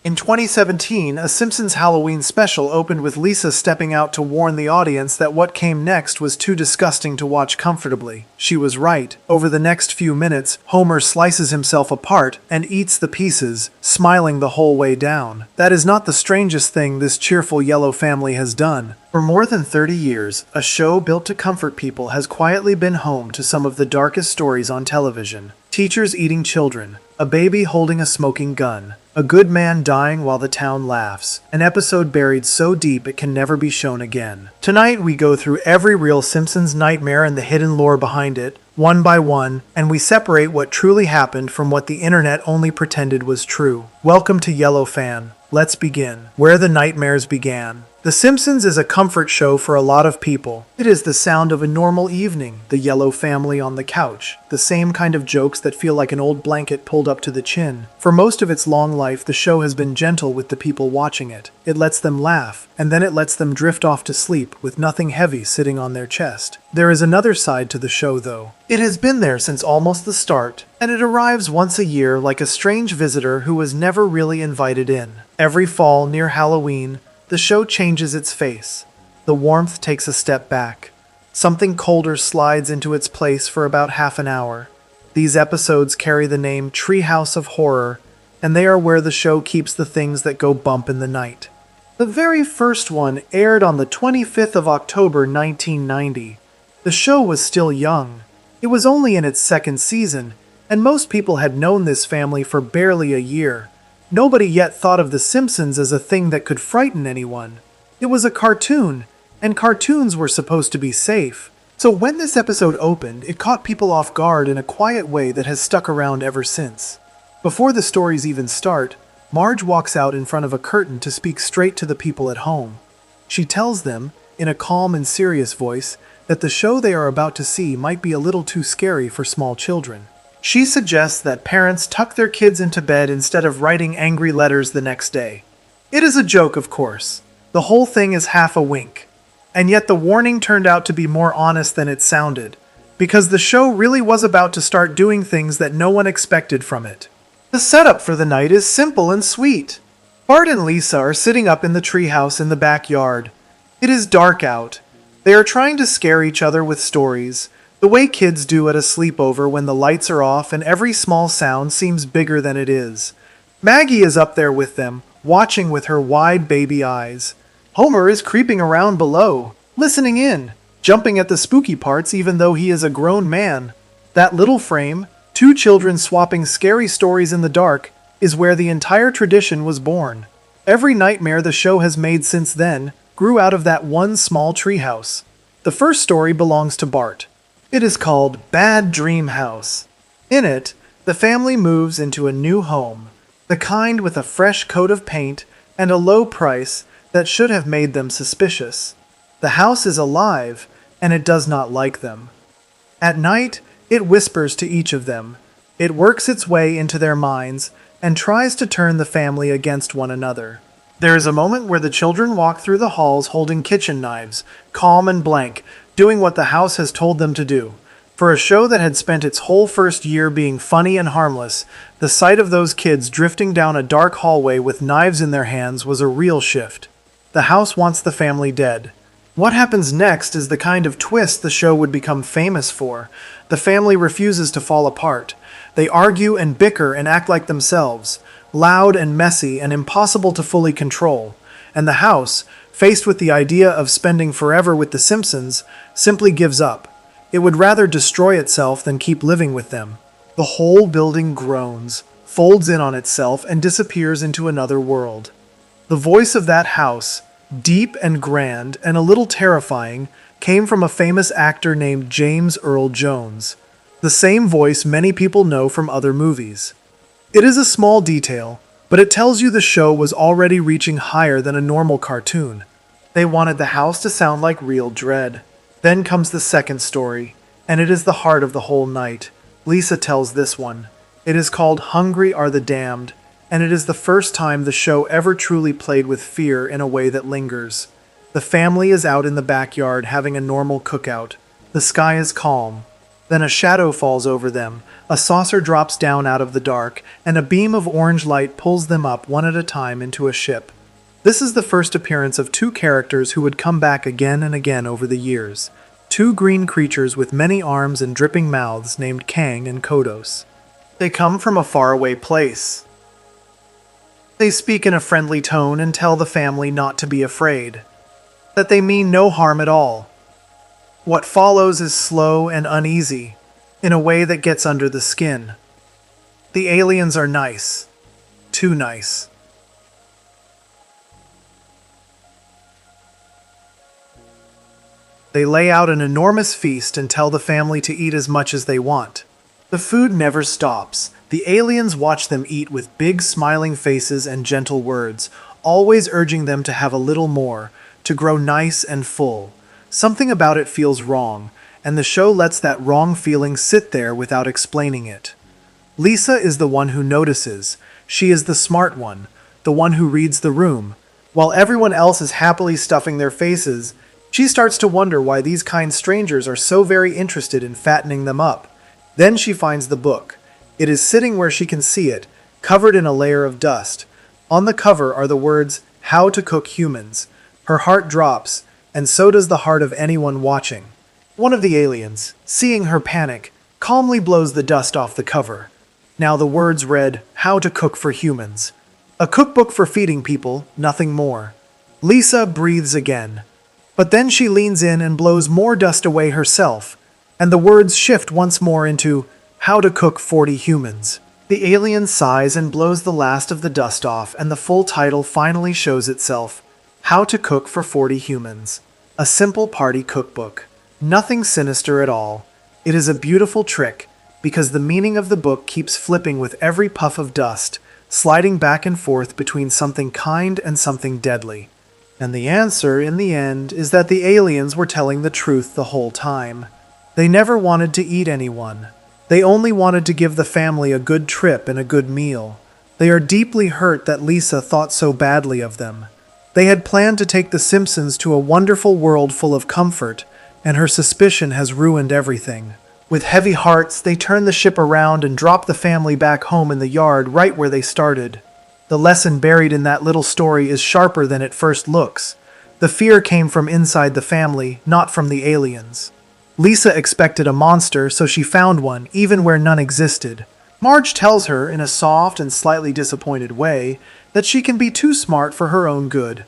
In 2017, a Simpsons Halloween special opened with Lisa stepping out to warn the audience that what came next was too disgusting to watch comfortably. She was right. Over the next few minutes, Homer slices himself apart and eats the pieces, smiling the whole way down. That is not the strangest thing this cheerful yellow family has done. For more than 30 years, a show built to comfort people has quietly been home to some of the darkest stories on television. Teachers eating children, a baby holding a smoking gun, a good man dying while the town laughs, an episode buried so deep it can never be shown again. Tonight we go through every real Simpsons nightmare and the hidden lore behind it, one by one, and we separate what truly happened from what the internet only pretended was true. Welcome to Yellow Fan. Let's begin. Where the nightmares began. The Simpsons is a comfort show for a lot of people. It is the sound of a normal evening, the yellow family on the couch, the same kind of jokes that feel like an old blanket pulled up to the chin. For most of its long life, the show has been gentle with the people watching it. It lets them laugh, and then it lets them drift off to sleep with nothing heavy sitting on their chest. There is another side to the show, though. It has been there since almost the start, and it arrives once a year like a strange visitor who was never really invited in. Every fall near Halloween, the show changes its face. The warmth takes a step back. Something colder slides into its place for about half an hour. These episodes carry the name Treehouse of Horror, and they are where the show keeps the things that go bump in the night. The very first one aired on the 25th of October 1990. The show was still young. It was only in its second season, and most people had known this family for barely a year. Nobody yet thought of The Simpsons as a thing that could frighten anyone. It was a cartoon, and cartoons were supposed to be safe. So when this episode opened, it caught people off guard in a quiet way that has stuck around ever since. Before the stories even start, Marge walks out in front of a curtain to speak straight to the people at home. She tells them, in a calm and serious voice, that the show they are about to see might be a little too scary for small children. She suggests that parents tuck their kids into bed instead of writing angry letters the next day. It is a joke, of course. The whole thing is half a wink. And yet the warning turned out to be more honest than it sounded, because the show really was about to start doing things that no one expected from it. The setup for the night is simple and sweet. Bart and Lisa are sitting up in the treehouse in the backyard. It is dark out. They are trying to scare each other with stories, the way kids do at a sleepover when the lights are off and every small sound seems bigger than it is. Maggie is up there with them, watching with her wide baby eyes. Homer is creeping around below, listening in, jumping at the spooky parts even though he is a grown man. That little frame, two children swapping scary stories in the dark, is where the entire tradition was born. Every nightmare the show has made since then grew out of that one small treehouse. The first story belongs to Bart. It is called Bad Dream House. In it, the family moves into a new home, the kind with a fresh coat of paint and a low price that should have made them suspicious. The house is alive, and it does not like them. At night, it whispers to each of them. It works its way into their minds and tries to turn the family against one another. There is a moment where the children walk through the halls holding kitchen knives, calm and blank, doing what the house has told them to do. For a show that had spent its whole first year being funny and harmless, the sight of those kids drifting down a dark hallway with knives in their hands was a real shift. The house wants the family dead. What happens next is the kind of twist the show would become famous for. The family refuses to fall apart. They argue and bicker and act like themselves, loud and messy and impossible to fully control. And the house, faced with the idea of spending forever with the Simpsons, simply gives up. It would rather destroy itself than keep living with them. The whole building groans, folds in on itself, and disappears into another world. The voice of that house, deep and grand and a little terrifying, came from a famous actor named James Earl Jones, the same voice many people know from other movies. It is a small detail, but it tells you the show was already reaching higher than a normal cartoon. They wanted the house to sound like real dread. Then comes the second story, and it is the heart of the whole night. Lisa tells this one. It is called Hungry Are the Damned, and it is the first time the show ever truly played with fear in a way that lingers. The family is out in the backyard having a normal cookout. The sky is calm. Then a shadow falls over them, a saucer drops down out of the dark, and a beam of orange light pulls them up one at a time into a ship. This is the first appearance of two characters who would come back again and again over the years. Two green creatures with many arms and dripping mouths named Kang and Kodos. They come from a faraway place. They speak in a friendly tone and tell the family not to be afraid, that they mean no harm at all. What follows is slow and uneasy, in a way that gets under the skin. The aliens are nice. Too nice. They lay out an enormous feast and tell the family to eat as much as they want. The food never stops. The aliens watch them eat with big smiling faces and gentle words, always urging them to have a little more, to grow nice and full. Something about it feels wrong, and the show lets that wrong feeling sit there without explaining it. Lisa is the one who notices. She is the smart one, the one who reads the room. While everyone else is happily stuffing their faces, she starts to wonder why these kind strangers are so very interested in fattening them up. Then she finds the book. It is sitting where she can see it, covered in a layer of dust. On the cover are the words, "How to Cook Humans." Her heart drops, and so does the heart of anyone watching. One of the aliens, seeing her panic, calmly blows the dust off the cover. Now the words read, "How to Cook for Humans." A cookbook for feeding people, nothing more. Lisa breathes again. But then she leans in and blows more dust away herself, and the words shift once more into, "How to Cook 40 Humans." The alien sighs and blows the last of the dust off, and the full title finally shows itself, "How to Cook for 40 Humans." A simple party cookbook. Nothing sinister at all. It is a beautiful trick, because the meaning of the book keeps flipping with every puff of dust, sliding back and forth between something kind and something deadly. And the answer, in the end, is that the aliens were telling the truth the whole time. They never wanted to eat anyone. They only wanted to give the family a good trip and a good meal. They are deeply hurt that Lisa thought so badly of them. They had planned to take the Simpsons to a wonderful world full of comfort, and her suspicion has ruined everything. With heavy hearts, they turn the ship around and drop the family back home in the yard right where they started. The lesson buried in that little story is sharper than it first looks. The fear came from inside the family, not from the aliens. Lisa expected a monster, so she found one, even where none existed. Marge tells her, in a soft and slightly disappointed way, that she can be too smart for her own good.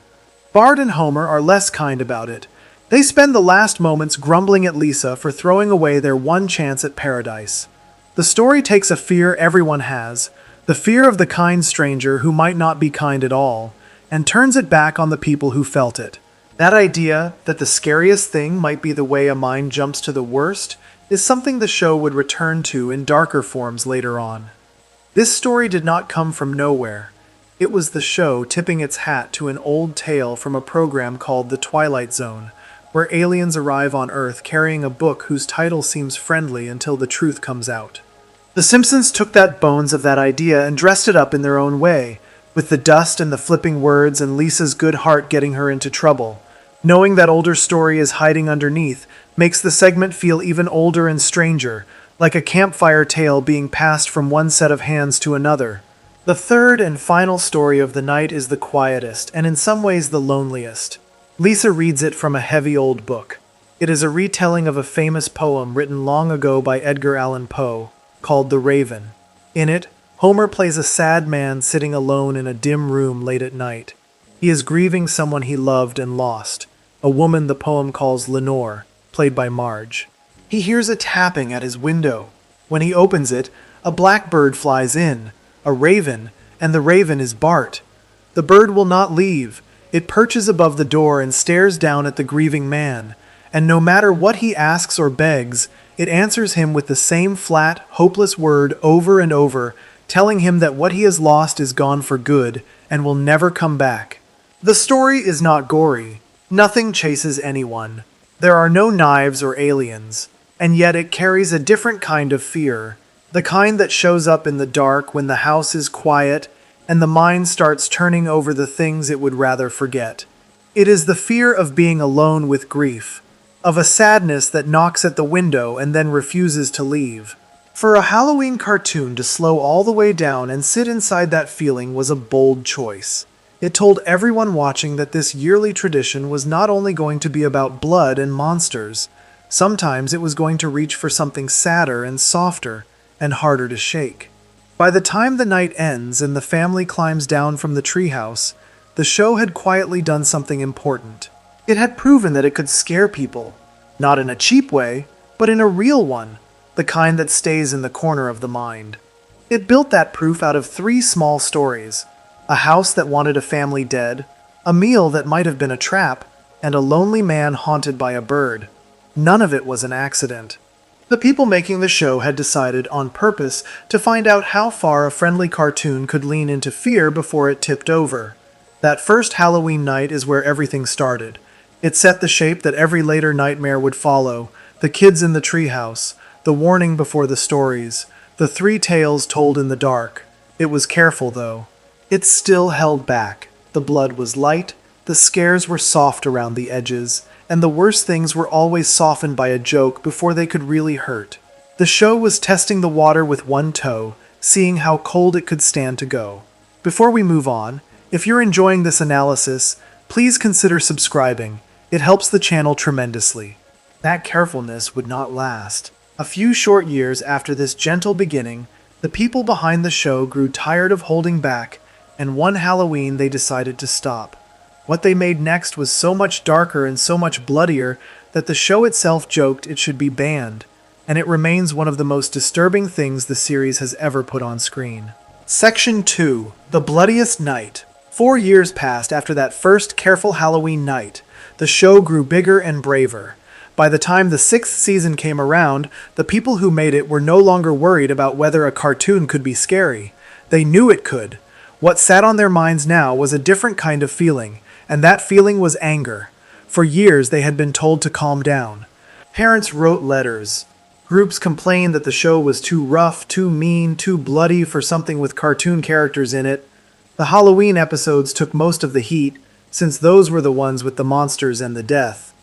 Bart and Homer are less kind about it. They spend the last moments grumbling at Lisa for throwing away their one chance at paradise. The story takes a fear everyone has, the fear of the kind stranger who might not be kind at all, and turns it back on the people who felt it. That idea that the scariest thing might be the way a mind jumps to the worst is something the show would return to in darker forms later on. This story did not come from nowhere. It was the show tipping its hat to an old tale from a program called The Twilight Zone, where aliens arrive on Earth carrying a book whose title seems friendly until the truth comes out. The Simpsons took that bones of that idea and dressed it up in their own way, with the dust and the flipping words and Lisa's good heart getting her into trouble. Knowing that older story is hiding underneath makes the segment feel even older and stranger, like a campfire tale being passed from one set of hands to another. The third and final story of the night is the quietest, and in some ways the loneliest. Lisa reads it from a heavy old book. It is a retelling of a famous poem written long ago by Edgar Allan Poe, called The Raven. In it, Homer plays a sad man sitting alone in a dim room late at night. He is grieving someone he loved and lost, a woman the poem calls Lenore, played by Marge. He hears a tapping at his window. When he opens it, a blackbird flies in, a raven, and the raven is Bart. The bird will not leave. It perches above the door and stares down at the grieving man, and no matter what he asks or begs, it answers him with the same flat, hopeless word over and over, telling him that what he has lost is gone for good and will never come back. The story is not gory. Nothing chases anyone. There are no knives or aliens, and yet it carries a different kind of fear, the kind that shows up in the dark when the house is quiet and the mind starts turning over the things it would rather forget. It is the fear of being alone with grief, of a sadness that knocks at the window and then refuses to leave. For a Halloween cartoon to slow all the way down and sit inside that feeling was a bold choice. It told everyone watching that this yearly tradition was not only going to be about blood and monsters, sometimes it was going to reach for something sadder and softer and harder to shake. By the time the night ends and the family climbs down from the treehouse, the show had quietly done something important. It had proven that it could scare people, not in a cheap way, but in a real one, the kind that stays in the corner of the mind. It built that proof out of 3 small stories: a house that wanted a family dead, a meal that might have been a trap, and a lonely man haunted by a bird. None of it was an accident. The people making the show had decided on purpose to find out how far a friendly cartoon could lean into fear before it tipped over. That first Halloween night is where everything started. It set the shape that every later nightmare would follow: the kids in the treehouse, the warning before the stories, the 3 tales told in the dark. It was careful, though. It still held back. The blood was light, the scares were soft around the edges, and the worst things were always softened by a joke before they could really hurt. The show was testing the water with one toe, seeing how cold it could stand to go. Before we move on, if you're enjoying this analysis, please consider subscribing. It helps the channel tremendously. That carefulness would not last. A few short years after this gentle beginning, the people behind the show grew tired of holding back, and one Halloween they decided to stop. What they made next was so much darker and so much bloodier that the show itself joked it should be banned, and it remains one of the most disturbing things the series has ever put on screen. Section 2. The Bloodiest Night. 4 years passed after that first careful Halloween night. The show grew bigger and braver. By the time the 6th season came around, the people who made it were no longer worried about whether a cartoon could be scary. They knew it could. What sat on their minds now was a different kind of feeling, and that feeling was anger. For years they had been told to calm down. Parents wrote letters. Groups complained that the show was too rough, too mean, too bloody for something with cartoon characters in it. The Halloween episodes took most of the heat, since those were the ones with the monsters and the death.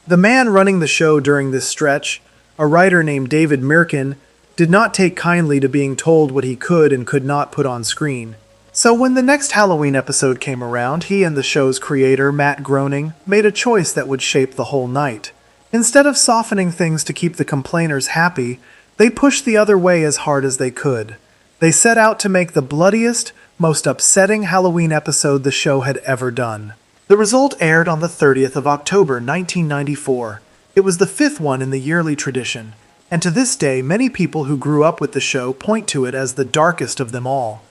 The man running the show during this stretch, a writer named David Mirkin, did not take kindly to being told what he could and could not put on screen. So when the next Halloween episode came around, he and the show's creator, Matt Groening, made a choice that would shape the whole night. Instead of softening things to keep the complainers happy, they pushed the other way as hard as they could. They set out to make the bloodiest, most upsetting Halloween episode the show had ever done. The result aired on the 30th of October 1994. It was the 5th one in the yearly tradition, and to this day many people who grew up with the show point to it as the darkest of them all.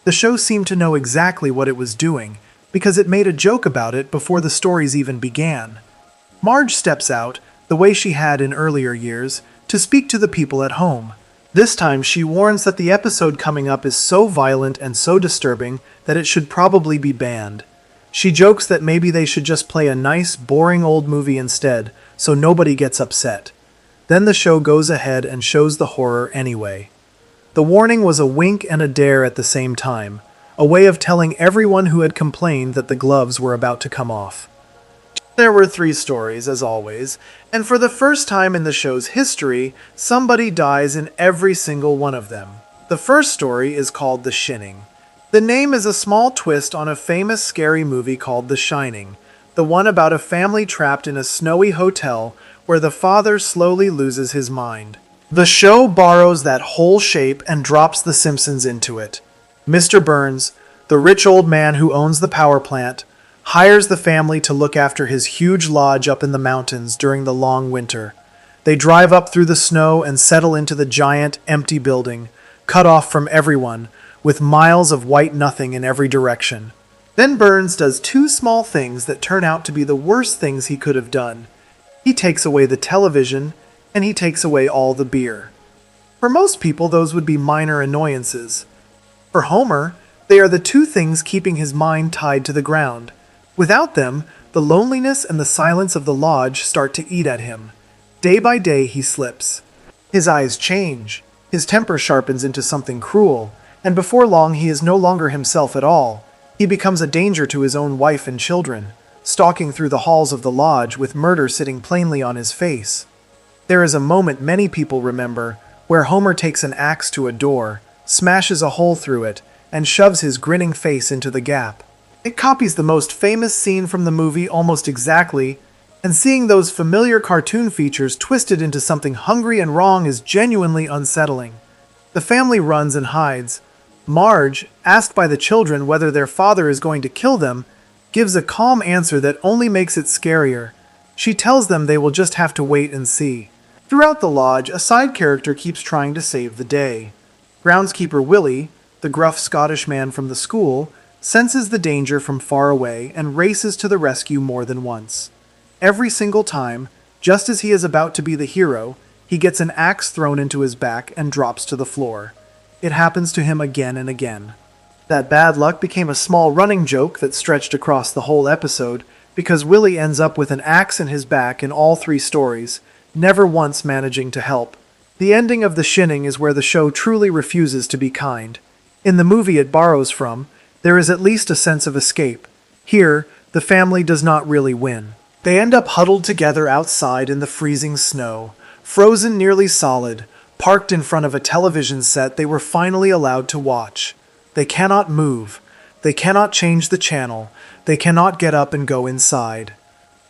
The show seemed to know exactly what it was doing, because it made a joke about it before the stories even began. Marge steps out, the way she had in earlier years, to speak to the people at home. This time she warns that the episode coming up is so violent and so disturbing that it should probably be banned. She jokes that maybe they should just play a nice, boring old movie instead, so nobody gets upset. Then the show goes ahead and shows the horror anyway. The warning was a wink and a dare at the same time, a way of telling everyone who had complained that the gloves were about to come off. There were 3 stories, as always, and for the first time in the show's history, somebody dies in every single one of them. The first story is called The Shinning. The name is a small twist on a famous scary movie called The Shining, the one about a family trapped in a snowy hotel where the father slowly loses his mind. The show borrows that whole shape and drops the Simpsons into it. Mr. Burns, the rich old man who owns the power plant, hires the family to look after his huge lodge up in the mountains during the long winter. They drive up through the snow and settle into the giant, empty building, cut off from everyone, with miles of white nothing in every direction. Then Burns does 2 small things that turn out to be the worst things he could have done. He takes away the television, and he takes away all the beer. For most people, those would be minor annoyances. For Homer, they are the 2 things keeping his mind tied to the ground. Without them, the loneliness and the silence of the lodge start to eat at him. Day by day he slips. His eyes change, his temper sharpens into something cruel, and before long he is no longer himself at all. He becomes a danger to his own wife and children. stalking through the halls of the lodge with murder sitting plainly on his face. There is a moment many people remember where Homer takes an axe to a door, smashes a hole through it, and shoves his grinning face into the gap. It copies the most famous scene from the movie almost exactly, and seeing those familiar cartoon features twisted into something hungry and wrong is genuinely unsettling. The family runs and hides. Marge, asked by the children whether their father is going to kill them, gives a calm answer that only makes it scarier. She tells them they will just have to wait and see. Throughout the lodge, a side character keeps trying to save the day. Groundskeeper Willie, the gruff Scottish man from the school, senses the danger from far away and races to the rescue more than once. Every single time, just as he is about to be the hero, he gets an axe thrown into his back and drops to the floor. It happens to him again and again. That bad luck became a small running joke that stretched across the whole episode because Willie ends up with an axe in his back in all 3 stories, never once managing to help. The ending of The Shining is where the show truly refuses to be kind. In the movie it borrows from, there is at least a sense of escape. Here, the family does not really win. They end up huddled together outside in the freezing snow, frozen nearly solid, parked in front of a television set they were finally allowed to watch. They cannot move. They cannot change the channel. They cannot get up and go inside.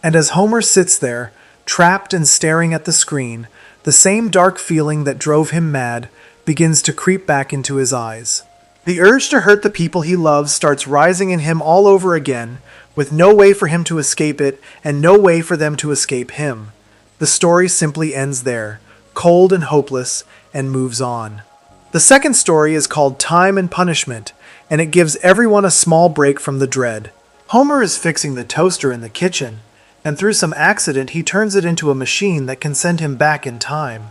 And as Homer sits there, trapped and staring at the screen, the same dark feeling that drove him mad begins to creep back into his eyes. The urge to hurt the people he loves starts rising in him all over again, with no way for him to escape it and no way for them to escape him. The story simply ends there, cold and hopeless, and moves on. The second story is called Time and Punishment, and it gives everyone a small break from the dread. Homer is fixing the toaster in the kitchen, and through some accident he turns it into a machine that can send him back in time.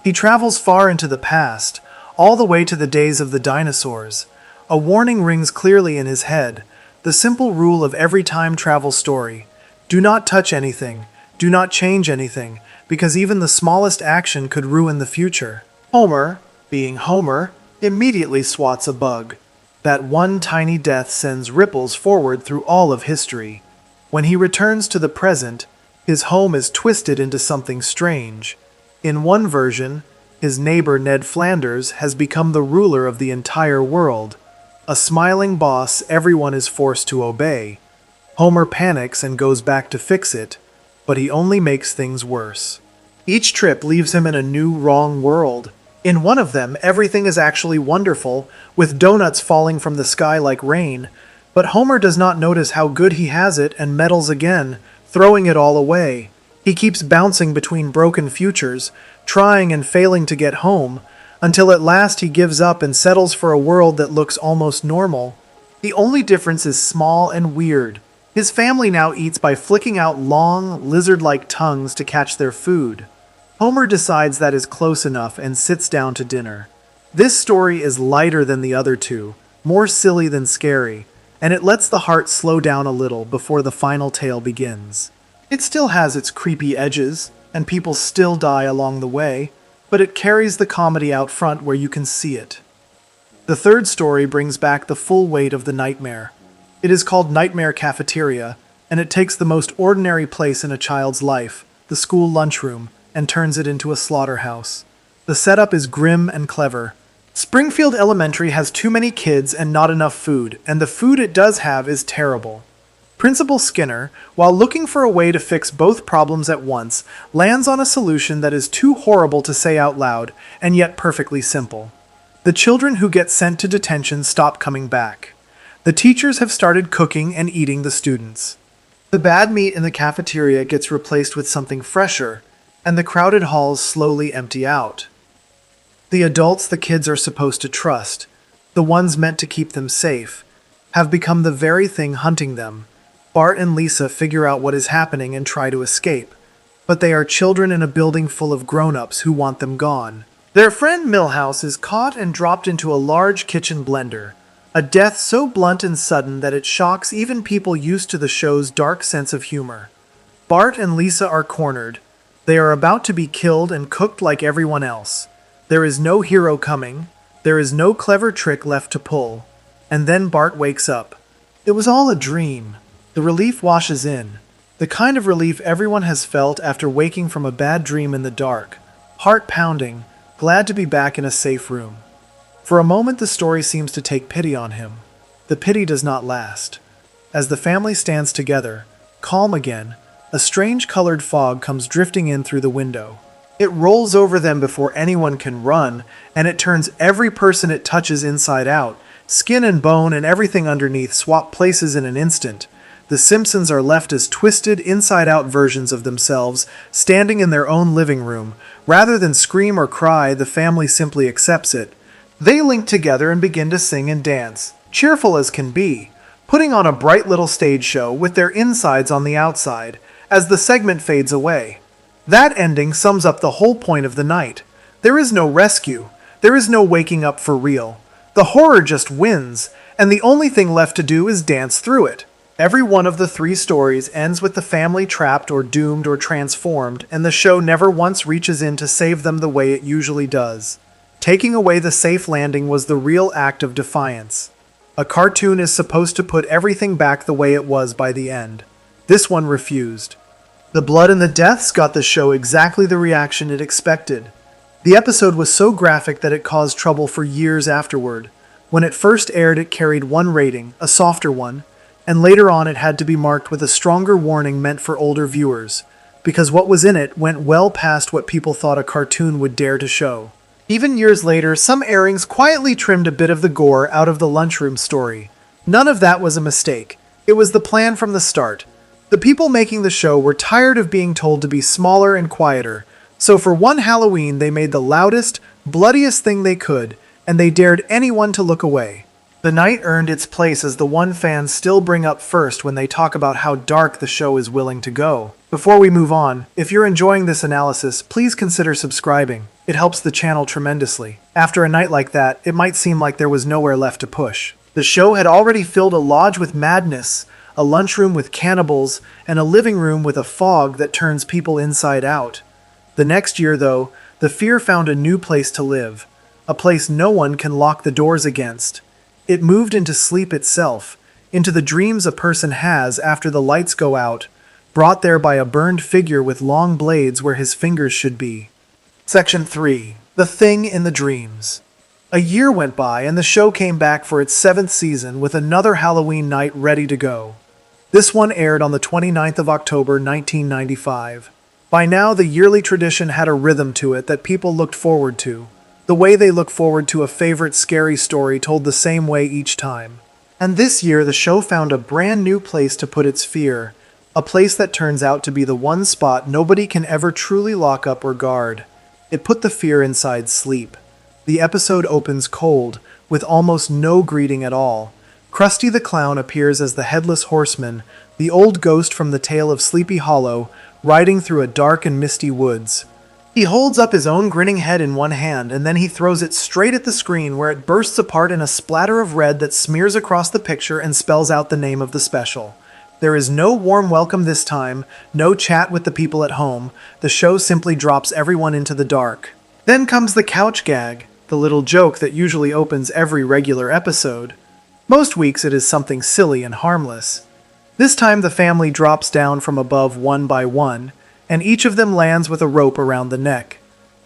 He travels far into the past, all the way to the days of the dinosaurs. A warning rings clearly in his head, the simple rule of every time travel story: do not touch anything, do not change anything, because even the smallest action could ruin the future. Homer, being Homer, immediately swats a bug. That one tiny death sends ripples forward through all of history. When he returns to the present, his home is twisted into something strange. In one version, his neighbor Ned Flanders has become the ruler of the entire world. A smiling boss everyone is forced to obey. Homer panics and goes back to fix it, but he only makes things worse. Each trip leaves him in a new wrong world. In one of them, everything is actually wonderful, with donuts falling from the sky like rain, but Homer does not notice how good he has it and meddles again, throwing it all away. He keeps bouncing between broken futures, trying and failing to get home, until at last he gives up and settles for a world that looks almost normal. The only difference is small and weird. His family now eats by flicking out long, lizard-like tongues to catch their food. Homer decides that is close enough and sits down to dinner. This story is lighter than the other 2, more silly than scary, and it lets the heart slow down a little before the final tale begins. It still has its creepy edges, and people still die along the way, but it carries the comedy out front where you can see it. The third story brings back the full weight of the nightmare. It is called Nightmare Cafeteria, and it takes the most ordinary place in a child's life, the school lunchroom, and turns it into a slaughterhouse. The setup is grim and clever. Springfield Elementary has too many kids and not enough food, and the food it does have is terrible. Principal Skinner, while looking for a way to fix both problems at once, lands on a solution that is too horrible to say out loud, and yet perfectly simple. The children who get sent to detention stop coming back. The teachers have started cooking and eating the students. The bad meat in the cafeteria gets replaced with something fresher, and the crowded halls slowly empty out. The adults the kids are supposed to trust, the ones meant to keep them safe, have become the very thing hunting them. Bart and Lisa figure out what is happening and try to escape, but they are children in a building full of grown-ups who want them gone. Their friend Milhouse is caught and dropped into a large kitchen blender, a death so blunt and sudden that it shocks even people used to the show's dark sense of humor. Bart and Lisa are cornered. They are about to be killed and cooked like everyone else. There is no hero coming. There is no clever trick left to pull. And then Bart wakes up. It was all a dream. The relief washes in. The kind of relief everyone has felt after waking from a bad dream in the dark. Heart pounding, glad to be back in a safe room. For a moment the story seems to take pity on him. The pity does not last. As the family stands together, calm again, a strange colored fog comes drifting in through the window. It rolls over them before anyone can run, and it turns every person it touches inside out. Skin and bone and everything underneath swap places in an instant. The Simpsons are left as twisted, inside-out versions of themselves, standing in their own living room. Rather than scream or cry, the family simply accepts it. They link together and begin to sing and dance, cheerful as can be, putting on a bright little stage show with their insides on the outside, as the segment fades away. That ending sums up the whole point of the night. There is no rescue. There is no waking up for real. The horror just wins, and the only thing left to do is dance through it. Every one of the 3 stories ends with the family trapped or doomed or transformed, and the show never once reaches in to save them the way it usually does. Taking away the safe landing was the real act of defiance. A cartoon is supposed to put everything back the way it was by the end. This one refused. The blood and the deaths got the show exactly the reaction it expected. The episode was so graphic that it caused trouble for years afterward. When it first aired, it carried one rating, a softer one, and later on it had to be marked with a stronger warning meant for older viewers, because what was in it went well past what people thought a cartoon would dare to show. Even years later, some airings quietly trimmed a bit of the gore out of the lunchroom story. None of that was a mistake. It was the plan from the start. The people making the show were tired of being told to be smaller and quieter, so for one Halloween they made the loudest, bloodiest thing they could, and they dared anyone to look away. The night earned its place as the one fans still bring up first when they talk about how dark the show is willing to go. Before we move on, if you're enjoying this analysis, please consider subscribing. It helps the channel tremendously. After a night like that, it might seem like there was nowhere left to push. The show had already filled a lodge with madness, a lunchroom with cannibals, and a living room with a fog that turns people inside out. The next year, though, the fear found a new place to live, a place no one can lock the doors against. It moved into sleep itself, into the dreams a person has after the lights go out, brought there by a burned figure with long blades where his fingers should be. Section 3. The Thing in the Dreams. A year went by and the show came back for its 7th season with another Halloween night ready to go. This one aired on the 29th of October 1995. By now, the yearly tradition had a rhythm to it that people looked forward to. The way they look forward to a favorite scary story told the same way each time. And this year, the show found a brand new place to put its fear, a place that turns out to be the one spot nobody can ever truly lock up or guard. It put the fear inside sleep. The episode opens cold, with almost no greeting at all. Krusty the Clown appears as the Headless Horseman, the old ghost from the tale of Sleepy Hollow, riding through a dark and misty woods. He holds up his own grinning head in one hand, and then he throws it straight at the screen where it bursts apart in a splatter of red that smears across the picture and spells out the name of the special. There is no warm welcome this time, no chat with the people at home. The show simply drops everyone into the dark. Then comes the couch gag, the little joke that usually opens every regular episode. Most weeks it is something silly and harmless. This time the family drops down from above one by one, and each of them lands with a rope around the neck.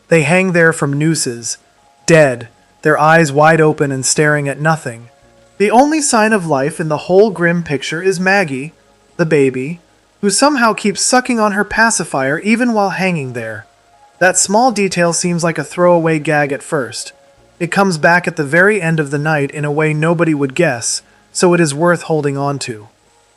They hang there from nooses, dead, their eyes wide open and staring at nothing. The only sign of life in the whole grim picture is Maggie, the baby, who somehow keeps sucking on her pacifier even while hanging there. That small detail seems like a throwaway gag at first. It comes back at the very end of the night in a way nobody would guess, so it is worth holding on to.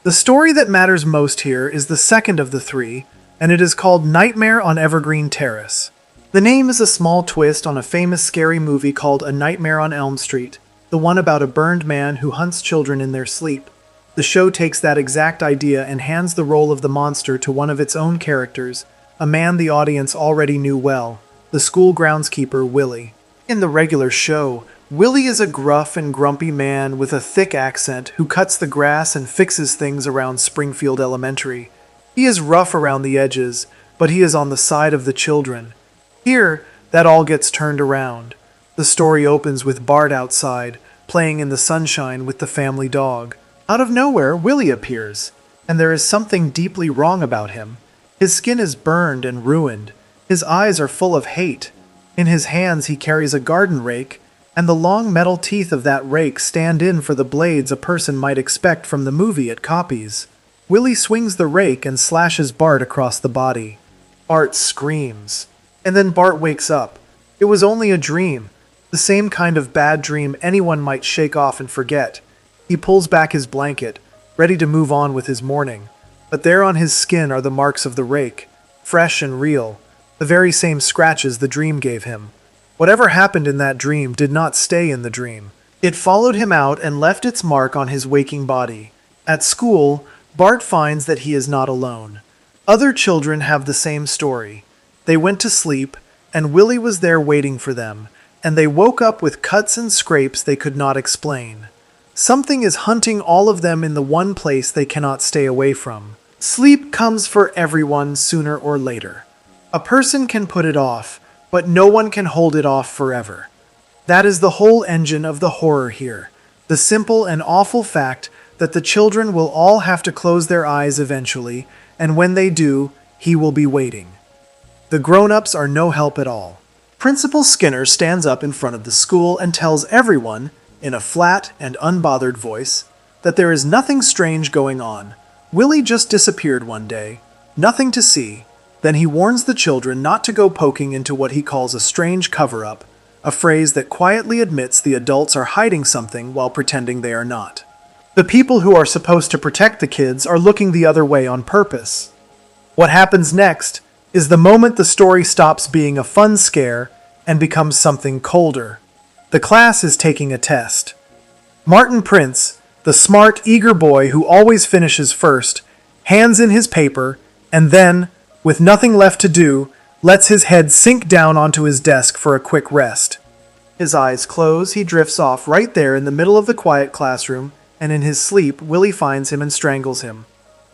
The story that matters most here is the second of the 3, and it is called Nightmare on Evergreen Terrace. The name is a small twist on a famous scary movie called A Nightmare on Elm Street, the one about a burned man who hunts children in their sleep. The show takes that exact idea and hands the role of the monster to one of its own characters, a man the audience already knew well, the school groundskeeper Willie. In the regular show, Willie is a gruff and grumpy man with a thick accent who cuts the grass and fixes things around Springfield Elementary. He is rough around the edges, but he is on the side of the children. Here, that all gets turned around. The story opens with Bart outside, playing in the sunshine with the family dog. Out of nowhere, Willie appears. and there is something deeply wrong about him. His skin is burned and ruined. His eyes are full of hate. In his hands he carries a garden rake, and the long metal teeth of that rake stand in for the blades a person might expect from the movie it copies. Willie swings the rake and slashes Bart across the body. Bart screams. And then Bart wakes up. It was only a dream, the same kind of bad dream anyone might shake off and forget. He pulls back his blanket, ready to move on with his morning. But there on his skin are the marks of the rake, fresh and real, the very same scratches the dream gave him. Whatever happened in that dream did not stay in the dream. It followed him out and left its mark on his waking body. At school, Bart finds that he is not alone. Other children have the same story. They went to sleep, and Willie was there waiting for them, and they woke up with cuts and scrapes they could not explain. Something is hunting all of them in the one place they cannot stay away from. Sleep comes for everyone sooner or later. A person can put it off, but no one can hold it off forever. That is the whole engine of the horror here. The simple and awful fact that the children will all have to close their eyes eventually, and when they do, he will be waiting. The grown-ups are no help at all. Principal Skinner stands up in front of the school and tells everyone, in a flat and unbothered voice, that there is nothing strange going on. Willie just disappeared one day. Nothing to see. Then he warns the children not to go poking into what he calls a strange cover-up, a phrase that quietly admits the adults are hiding something while pretending they are not. The people who are supposed to protect the kids are looking the other way on purpose. What happens next is the moment the story stops being a fun scare and becomes something colder. The class is taking a test. Martin Prince, the smart, eager boy who always finishes first, hands in his paper, and then, with nothing left to do, lets his head sink down onto his desk for a quick rest. His eyes close, he drifts off right there in the middle of the quiet classroom, and in his sleep, Willie finds him and strangles him.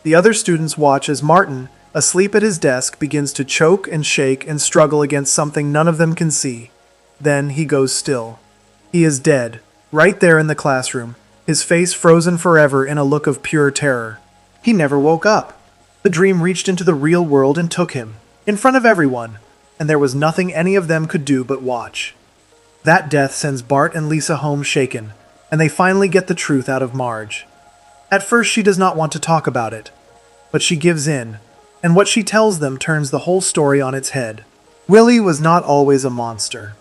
The other students watch as Martin, asleep at his desk, begins to choke and shake and struggle against something none of them can see. Then he goes still. He is dead, right there in the classroom, his face frozen forever in a look of pure terror. He never woke up. The dream reached into the real world and took him, in front of everyone, and there was nothing any of them could do but watch. That death sends Bart and Lisa home shaken, and they finally get the truth out of Marge. At first she does not want to talk about it, but she gives in, and what she tells them turns the whole story on its head. Willie was not always a monster.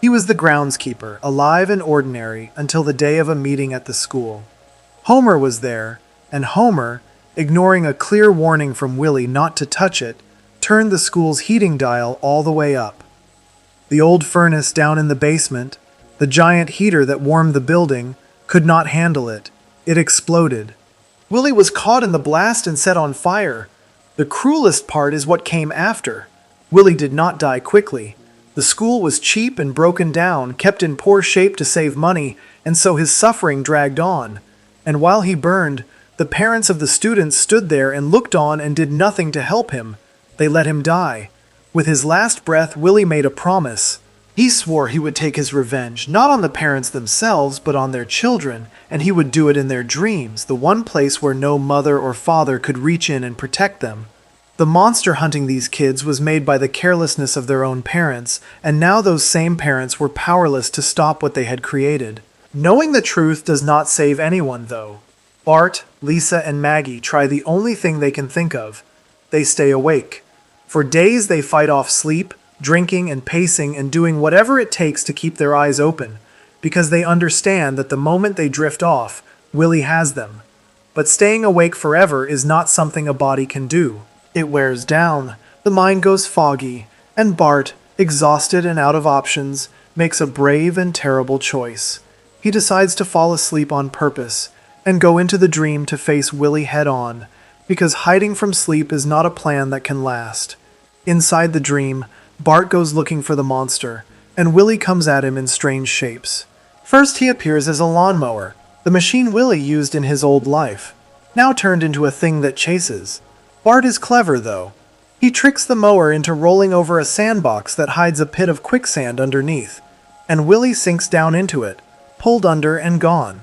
He was the groundskeeper, alive and ordinary, until the day of a meeting at the school. Homer was there, and Homer, ignoring a clear warning from Willie not to touch it, turned the school's heating dial all the way up. The old furnace down in the basement, the giant heater that warmed the building, could not handle it. It exploded. Willie was caught in the blast and set on fire. The cruelest part is what came after. Willie did not die quickly. The school was cheap and broken down, kept in poor shape to save money, and so his suffering dragged on. And while he burned, the parents of the students stood there and looked on and did nothing to help him. They let him die. With his last breath, Willie made a promise. He swore he would take his revenge, not on the parents themselves, but on their children, and he would do it in their dreams, the one place where no mother or father could reach in and protect them. The monster hunting these kids was made by the carelessness of their own parents, and now those same parents were powerless to stop what they had created. Knowing the truth does not save anyone, though. Bart, Lisa, and Maggie try the only thing they can think of. They stay awake. For days they fight off sleep, drinking and pacing and doing whatever it takes to keep their eyes open, because they understand that the moment they drift off, Willie has them. But staying awake forever is not something a body can do. It wears down, the mind goes foggy, and Bart, exhausted and out of options, makes a brave and terrible choice. He decides to fall asleep on purpose and go into the dream to face Willie head-on, because hiding from sleep is not a plan that can last. Inside the dream, Bart goes looking for the monster, and Willie comes at him in strange shapes. First he appears as a lawnmower, the machine Willie used in his old life, now turned into a thing that chases. Bart is clever, though. He tricks the mower into rolling over a sandbox that hides a pit of quicksand underneath, and Willie sinks down into it, pulled under and gone.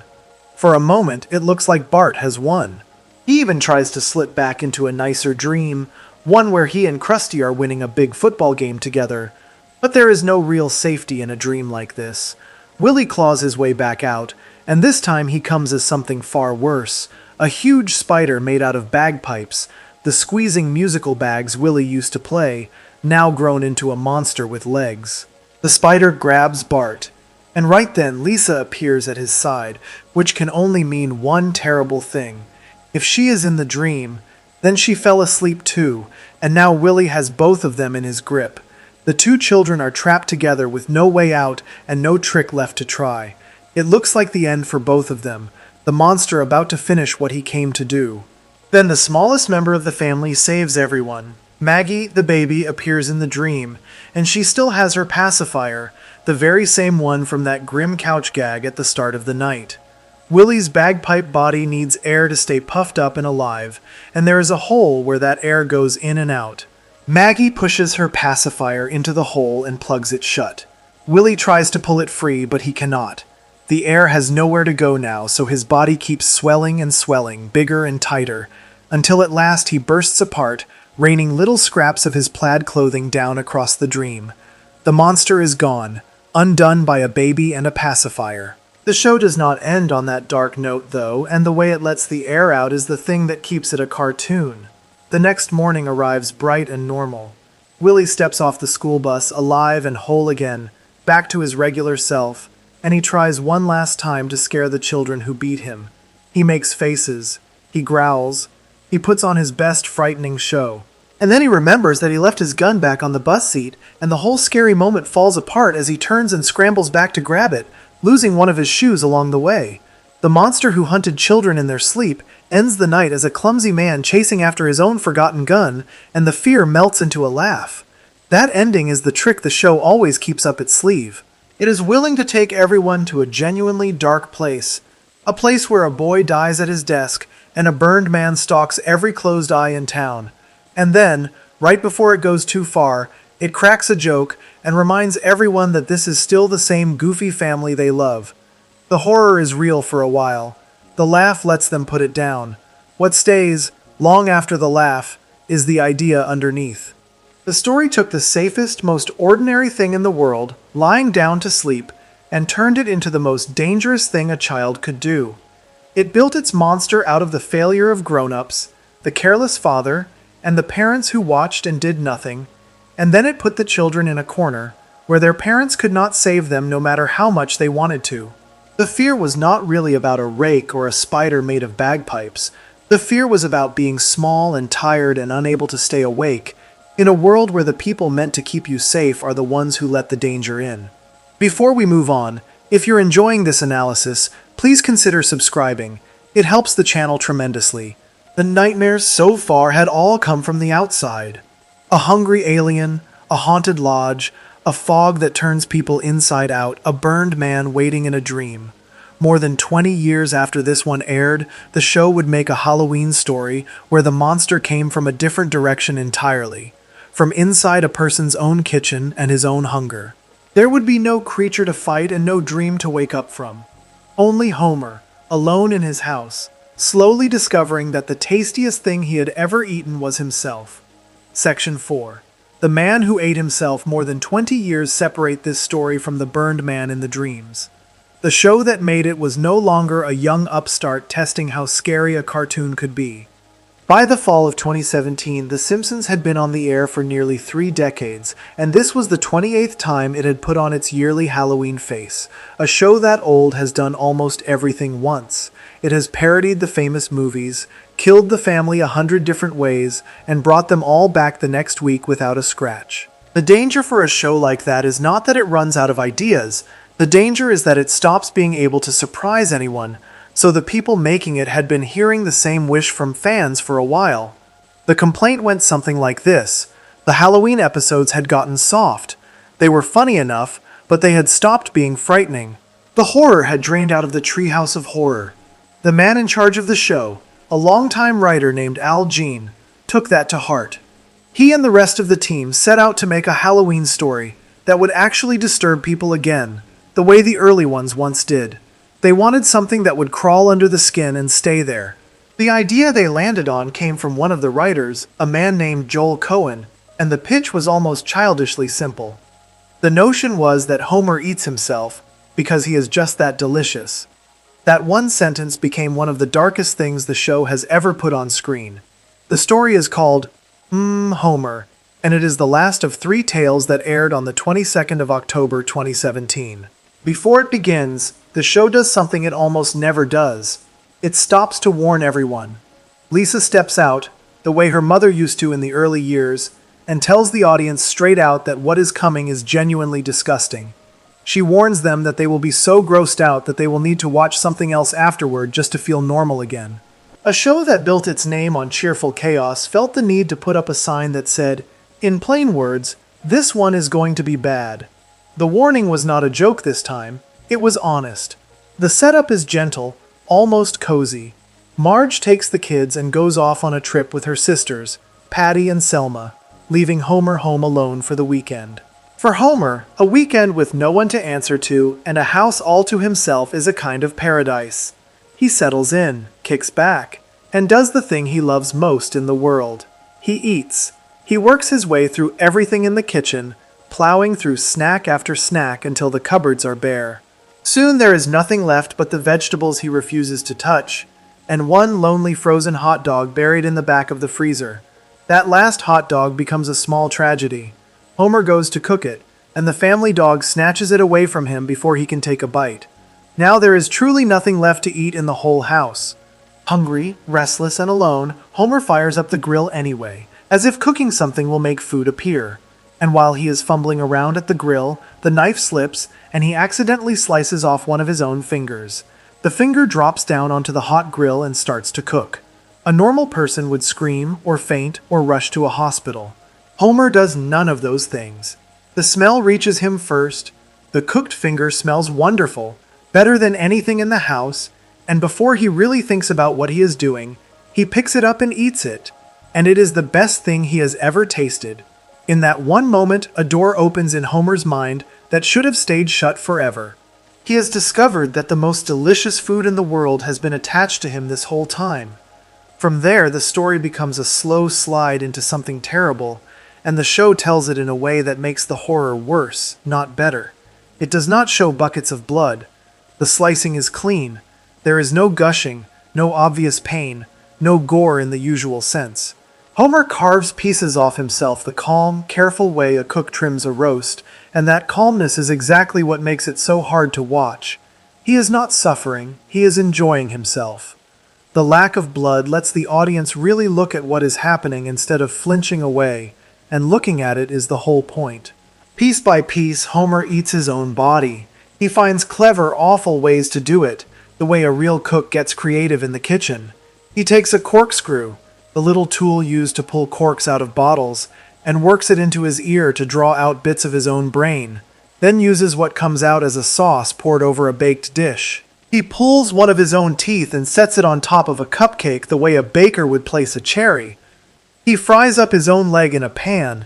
For a moment, it looks like Bart has won. He even tries to slip back into a nicer dream, one where he and Krusty are winning a big football game together. But there is no real safety in a dream like this. Willie claws his way back out, and this time he comes as something far worse. A huge spider made out of bagpipes, the squeezing musical bags Willie used to play, now grown into a monster with legs. The spider grabs Bart, and right then Lisa appears at his side, which can only mean one terrible thing. If she is in the dream, then she fell asleep too, and now Willie has both of them in his grip. The two children are trapped together with no way out and no trick left to try. It looks like the end for both of them, the monster about to finish what he came to do. Then the smallest member of the family saves everyone. Maggie, the baby, appears in the dream, and she still has her pacifier, the very same one from that grim couch gag at the start of the night. Willie's bagpipe body needs air to stay puffed up and alive, and there is a hole where that air goes in and out. Maggie pushes her pacifier into the hole and plugs it shut. Willie tries to pull it free, but he cannot. The air has nowhere to go now, so his body keeps swelling and swelling, bigger and tighter, until at last he bursts apart, raining little scraps of his plaid clothing down across the dream. The monster is gone, undone by a baby and a pacifier. The show does not end on that dark note, though, and the way it lets the air out is the thing that keeps it a cartoon. The next morning arrives bright and normal. Willie steps off the school bus, alive and whole again, back to his regular self, and he tries one last time to scare the children who beat him. He makes faces. He growls. He puts on his best frightening show. And then he remembers that he left his gun back on the bus seat, and the whole scary moment falls apart as he turns and scrambles back to grab it, losing one of his shoes along the way. The monster who hunted children in their sleep ends the night as a clumsy man chasing after his own forgotten gun, and the fear melts into a laugh. That ending is the trick the show always keeps up its sleeve. It is willing to take everyone to a genuinely dark place, a place where a boy dies at his desk and a burned man stalks every closed eye in town. And then, right before it goes too far, it cracks a joke and reminds everyone that this is still the same goofy family they love. The horror is real for a while. The laugh lets them put it down. What stays, long after the laugh, is the idea underneath. The story took the safest, most ordinary thing in the world, lying down to sleep, and turned it into the most dangerous thing a child could do. It built its monster out of the failure of grown-ups, the careless father, and the parents who watched and did nothing, and then it put the children in a corner, where their parents could not save them no matter how much they wanted to. The fear was not really about a rake or a spider made of bagpipes. The fear was about being small and tired and unable to stay awake, in a world where the people meant to keep you safe are the ones who let the danger in. Before we move on, if you're enjoying this analysis, please consider subscribing. It helps the channel tremendously. The nightmares so far had all come from the outside. A hungry alien, a haunted lodge, a fog that turns people inside out, a burned man waiting in a dream. More than 20 years after this one aired, the show would make a Halloween story where the monster came from a different direction entirely, from inside a person's own kitchen and his own hunger. There would be no creature to fight and no dream to wake up from. Only Homer, alone in his house, slowly discovering that the tastiest thing he had ever eaten was himself. Section 4. The man who ate himself. More than 20 years separate this story from the burned man in the dreams. The show that made it was no longer a young upstart testing how scary a cartoon could be. By the fall of 2017, The Simpsons had been on the air for nearly 3 decades, and this was the 28th time it had put on its yearly Halloween face. A show that old has done almost everything once. It has parodied the famous movies, killed the family 100 different ways, and brought them all back the next week without a scratch. The danger for a show like that is not that it runs out of ideas. The danger is that it stops being able to surprise anyone, so the people making it had been hearing the same wish from fans for a while. The complaint went something like this. The Halloween episodes had gotten soft. They were funny enough, but they had stopped being frightening. The horror had drained out of the treehouse of horror. The man in charge of the show, a longtime writer named Al Jean, took that to heart. He and the rest of the team set out to make a Halloween story that would actually disturb people again, the way the early ones once did. They wanted something that would crawl under the skin and stay there. The idea they landed on came from one of the writers, a man named Joel Cohen, and the pitch was almost childishly simple. The notion was that Homer eats himself because he is just that delicious. That one sentence became one of the darkest things the show has ever put on screen. The story is called Homer, and it is the last of 3 tales that aired on the 22nd of October 2017. Before it begins, the show does something it almost never does. It stops to warn everyone. Lisa steps out, the way her mother used to in the early years, and tells the audience straight out that what is coming is genuinely disgusting. She warns them that they will be so grossed out that they will need to watch something else afterward just to feel normal again. A show that built its name on cheerful chaos felt the need to put up a sign that said, in plain words, "This one is going to be bad." The warning was not a joke this time, it was honest. The setup is gentle, almost cozy. Marge takes the kids and goes off on a trip with her sisters, Patty and Selma, leaving Homer home alone for the weekend. For Homer, a weekend with no one to answer to and a house all to himself is a kind of paradise. He settles in, kicks back, and does the thing he loves most in the world. He eats. He works his way through everything in the kitchen, plowing through snack after snack until the cupboards are bare. Soon there is nothing left but the vegetables he refuses to touch, and one lonely frozen hot dog buried in the back of the freezer. That last hot dog becomes a small tragedy. Homer goes to cook it, and the family dog snatches it away from him before he can take a bite. Now there is truly nothing left to eat in the whole house. Hungry, restless, and alone, Homer fires up the grill anyway, as if cooking something will make food appear. And while he is fumbling around at the grill, the knife slips, and he accidentally slices off one of his own fingers. The finger drops down onto the hot grill and starts to cook. A normal person would scream, or faint, or rush to a hospital. Homer does none of those things. The smell reaches him first. The cooked finger smells wonderful, better than anything in the house, and before he really thinks about what he is doing, he picks it up and eats it. And it is the best thing he has ever tasted. In that one moment, a door opens in Homer's mind that should have stayed shut forever. He has discovered that the most delicious food in the world has been attached to him this whole time. From there, the story becomes a slow slide into something terrible, and the show tells it in a way that makes the horror worse, not better. It does not show buckets of blood. The slicing is clean. There is no gushing, no obvious pain, no gore in the usual sense. Homer carves pieces off himself the calm, careful way a cook trims a roast, and that calmness is exactly what makes it so hard to watch. He is not suffering, he is enjoying himself. The lack of blood lets the audience really look at what is happening instead of flinching away, and looking at it is the whole point. Piece by piece, Homer eats his own body. He finds clever, awful ways to do it, the way a real cook gets creative in the kitchen. He takes a corkscrew, the little tool used to pull corks out of bottles, and works it into his ear to draw out bits of his own brain, then uses what comes out as a sauce poured over a baked dish. He pulls one of his own teeth and sets it on top of a cupcake the way a baker would place a cherry. He fries up his own leg in a pan.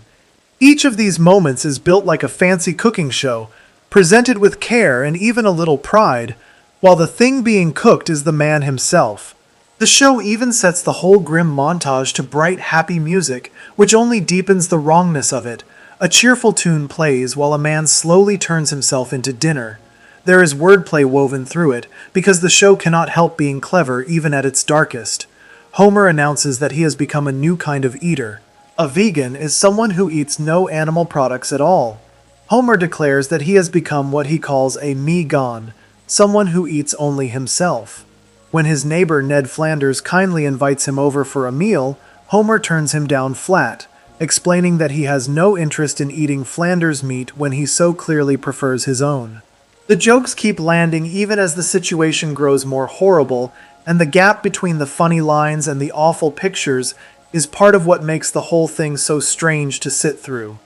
Each of these moments is built like a fancy cooking show, presented with care and even a little pride, while the thing being cooked is the man himself. The show even sets the whole grim montage to bright, happy music, which only deepens the wrongness of it. A cheerful tune plays while a man slowly turns himself into dinner. There is wordplay woven through it, because the show cannot help being clever even at its darkest. Homer announces that he has become a new kind of eater. A vegan is someone who eats no animal products at all. Homer declares that he has become what he calls a me-gon, someone who eats only himself. When his neighbor Ned Flanders kindly invites him over for a meal, Homer turns him down flat, explaining that he has no interest in eating Flanders' meat when he so clearly prefers his own. The jokes keep landing even as the situation grows more horrible, and the gap between the funny lines and the awful pictures is part of what makes the whole thing so strange to sit through.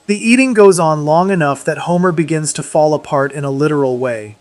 The eating goes on long enough that Homer begins to fall apart in a literal way.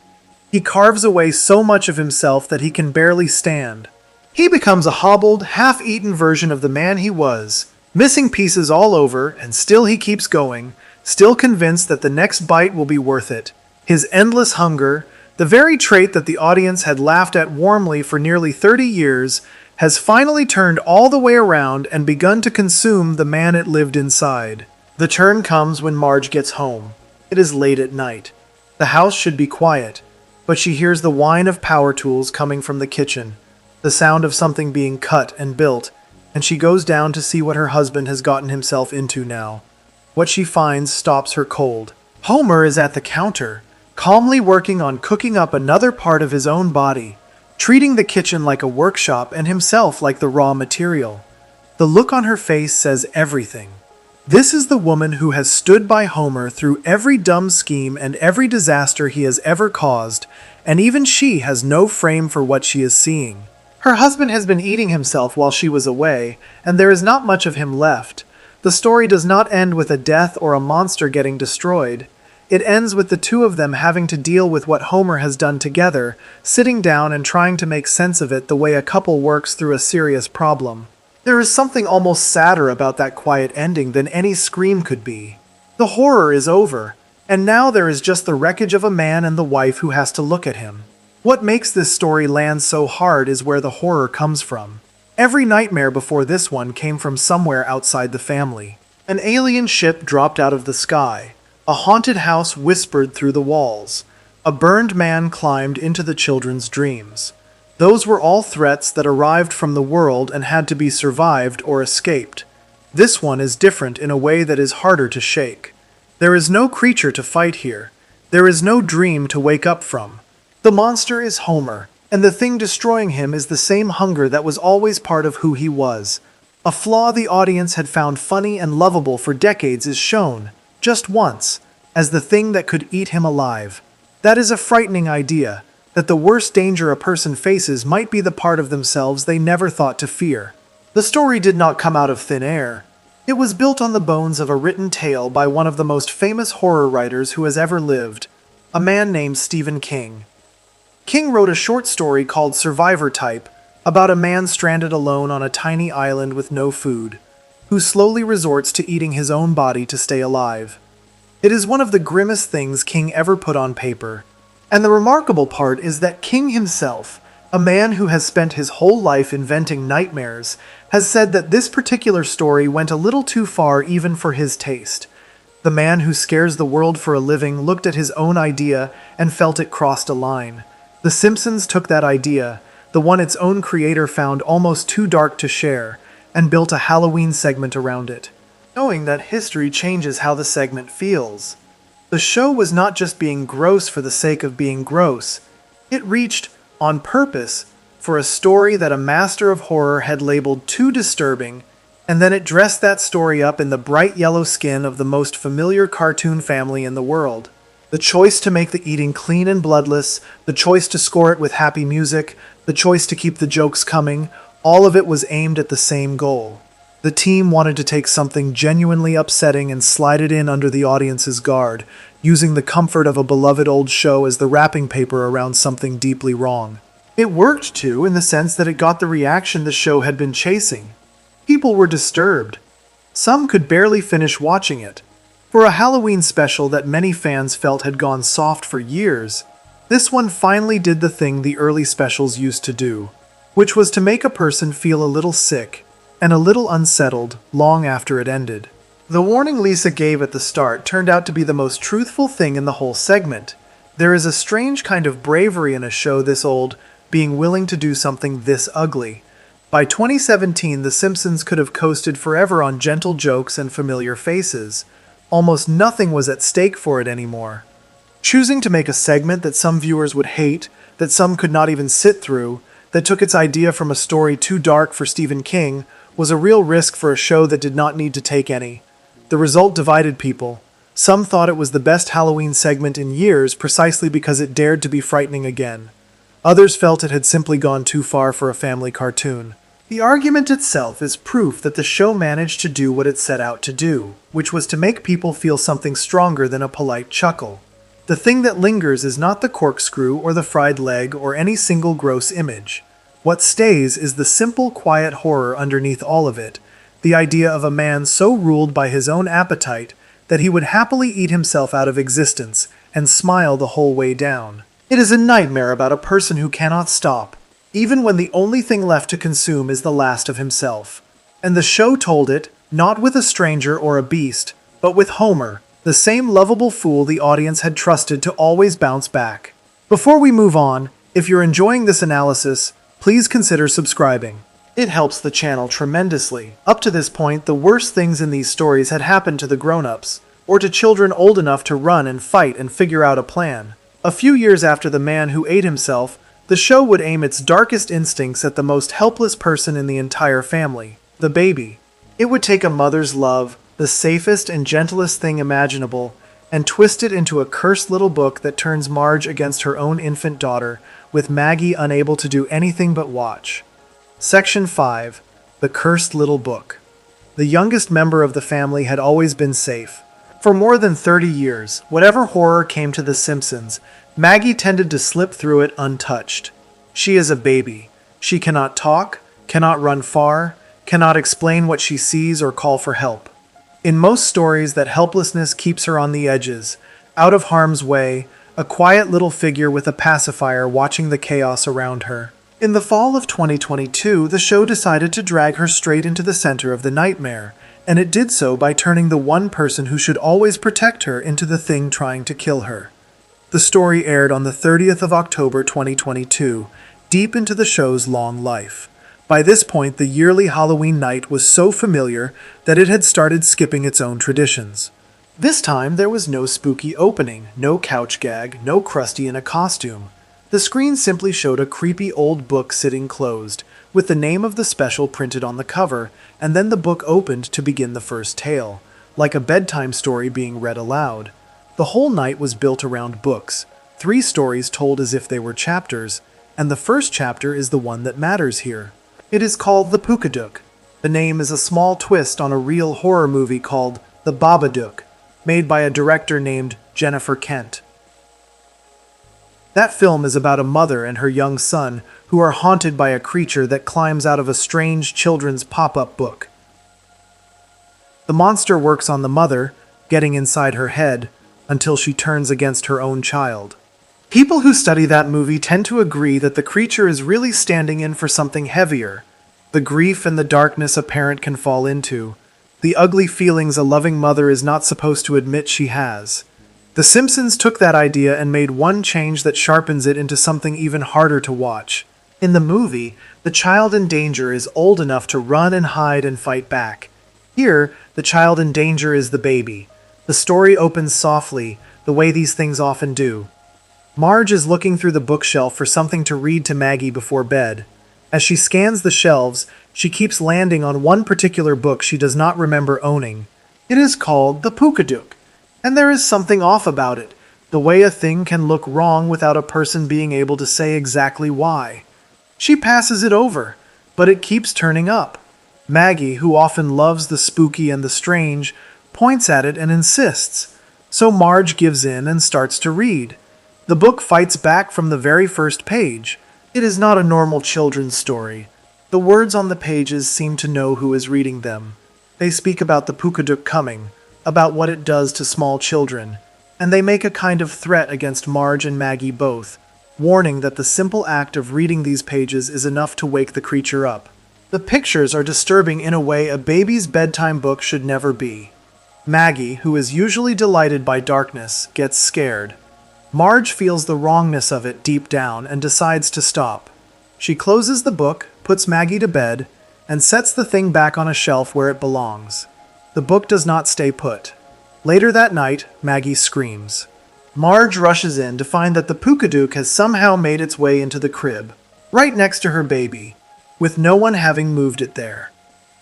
He carves away so much of himself that he can barely stand. He becomes a hobbled, half-eaten version of the man he was, missing pieces all over, and still he keeps going, still convinced that the next bite will be worth it. His endless hunger, the very trait that the audience had laughed at warmly for nearly 30 years, has finally turned all the way around and begun to consume the man it lived inside. The turn comes when Marge gets home. It is late at night. The house should be quiet, but she hears the whine of power tools coming from the kitchen, the sound of something being cut and built, and she goes down to see what her husband has gotten himself into now. What she finds stops her cold. Homer is at the counter, calmly working on cooking up another part of his own body, treating the kitchen like a workshop and himself like the raw material. The look on her face says everything. This is the woman who has stood by Homer through every dumb scheme and every disaster he has ever caused, and even she has no frame for what she is seeing. Her husband has been eating himself while she was away, and there is not much of him left. The story does not end with a death or a monster getting destroyed. It ends with the two of them having to deal with what Homer has done together, sitting down and trying to make sense of it the way a couple works through a serious problem. There is something almost sadder about that quiet ending than any scream could be. The horror is over, and now there is just the wreckage of a man and the wife who has to look at him. What makes this story land so hard is where the horror comes from. Every nightmare before this one came from somewhere outside the family. An alien ship dropped out of the sky. A haunted house whispered through the walls. A burned man climbed into the children's dreams. Those were all threats that arrived from the world and had to be survived or escaped. This one is different in a way that is harder to shake. There is no creature to fight here. There is no dream to wake up from. The monster is Homer, and the thing destroying him is the same hunger that was always part of who he was. A flaw the audience had found funny and lovable for decades is shown, just once, as the thing that could eat him alive. That is a frightening idea, that the worst danger a person faces might be the part of themselves they never thought to fear. The story did not come out of thin air. It was built on the bones of a written tale by one of the most famous horror writers who has ever lived, a man named Stephen King. King wrote a short story called Survivor Type about a man stranded alone on a tiny island with no food, who slowly resorts to eating his own body to stay alive. It is one of the grimmest things King ever put on paper. And the remarkable part is that King himself, a man who has spent his whole life inventing nightmares, has said that this particular story went a little too far even for his taste. The man who scares the world for a living looked at his own idea and felt it crossed a line. The Simpsons took that idea, the one its own creator found almost too dark to share, and built a Halloween segment around it, knowing that history changes how the segment feels. The show was not just being gross for the sake of being gross. It reached, on purpose, for a story that a master of horror had labeled too disturbing, and then it dressed that story up in the bright yellow skin of the most familiar cartoon family in the world. The choice to make the eating clean and bloodless, the choice to score it with happy music, the choice to keep the jokes coming, all of it was aimed at the same goal. The team wanted to take something genuinely upsetting and slide it in under the audience's guard, using the comfort of a beloved old show as the wrapping paper around something deeply wrong. It worked, too, in the sense that it got the reaction the show had been chasing. People were disturbed. Some could barely finish watching it. For a Halloween special that many fans felt had gone soft for years, this one finally did the thing the early specials used to do, which was to make a person feel a little sick and a little unsettled long after it ended. The warning Lisa gave at the start turned out to be the most truthful thing in the whole segment. There is a strange kind of bravery in a show this old, being willing to do something this ugly. By 2017, The Simpsons could have coasted forever on gentle jokes and familiar faces. Almost nothing was at stake for it anymore. Choosing to make a segment that some viewers would hate, that some could not even sit through, that took its idea from a story too dark for Stephen King, was a real risk for a show that did not need to take any. The result divided people. Some thought it was the best Halloween segment in years precisely because it dared to be frightening again. Others felt it had simply gone too far for a family cartoon. The argument itself is proof that the show managed to do what it set out to do, which was to make people feel something stronger than a polite chuckle. The thing that lingers is not the corkscrew or the fried leg or any single gross image. What stays is the simple, quiet horror underneath all of it, the idea of a man so ruled by his own appetite that he would happily eat himself out of existence and smile the whole way down. It is a nightmare about a person who cannot stop. even when the only thing left to consume is the last of himself. And the show told it, not with a stranger or a beast, but with Homer, the same lovable fool the audience had trusted to always bounce back. Before we move on, if you're enjoying this analysis, please consider subscribing. It helps the channel tremendously. Up to this point, the worst things in these stories had happened to the grown-ups, or to children old enough to run and fight and figure out a plan. A few years after The Man Who Ate Himself, the show would aim its darkest instincts at the most helpless person in the entire family, the baby. It would take a mother's love, the safest and gentlest thing imaginable, and twist it into a cursed little book that turns Marge against her own infant daughter, with Maggie unable to do anything but watch. Section 5. The Cursed Little Book. The youngest member of the family had always been safe. For more than 30 years, whatever horror came to The Simpsons, Maggie tended to slip through it untouched. She is a baby. She cannot talk, cannot run far, cannot explain what she sees or call for help. In most stories, that helplessness keeps her on the edges, out of harm's way, a quiet little figure with a pacifier watching the chaos around her. In the fall of 2022, the show decided to drag her straight into the center of the nightmare, and it did so by turning the one person who should always protect her into the thing trying to kill her. The story aired on the 30th of October 2022, deep into the show's long life. By this point, the yearly Halloween night was so familiar that it had started skipping its own traditions. This time, there was no spooky opening, no couch gag, no Krusty in a costume. The screen simply showed a creepy old book sitting closed, with the name of the special printed on the cover, and then the book opened to begin the first tale, like a bedtime story being read aloud. The whole night was built around books, 3 stories told as if they were chapters, and the first chapter is the one that matters here. It is called The Pookadook. The name is a small twist on a real horror movie called The Babadook, made by a director named Jennifer Kent. That film is about a mother and her young son who are haunted by a creature that climbs out of a strange children's pop-up book. The monster works on the mother, getting inside her head, until she turns against her own child. People who study that movie tend to agree that the creature is really standing in for something heavier, the grief and the darkness a parent can fall into, the ugly feelings a loving mother is not supposed to admit she has. The Simpsons took that idea and made one change that sharpens it into something even harder to watch. In the movie, the child in danger is old enough to run and hide and fight back. Here, the child in danger is the baby. The story opens softly, the way these things often do. Marge is looking through the bookshelf for something to read to Maggie before bed. As she scans the shelves, she keeps landing on one particular book she does not remember owning. It is called The Pookadook. And there is something off about it, the way a thing can look wrong without a person being able to say exactly why. She passes it over, but it keeps turning up. Maggie, who often loves the spooky and the strange, points at it and insists. So Marge gives in and starts to read. The book fights back from the very first page. It is not a normal children's story. The words on the pages seem to know who is reading them. They speak about the Pookadook coming, about what it does to small children, and they make a kind of threat against Marge and Maggie both, warning that the simple act of reading these pages is enough to wake the creature up. The pictures are disturbing in a way a baby's bedtime book should never be. Maggie, who is usually delighted by darkness, gets scared. Marge feels the wrongness of it deep down and decides to stop. She closes the book, puts Maggie to bed, and sets the thing back on a shelf where it belongs. The book does not stay put. Later that night, Maggie screams. Marge rushes in to find that the Pookadook has somehow made its way into the crib, right next to her baby, with no one having moved it there.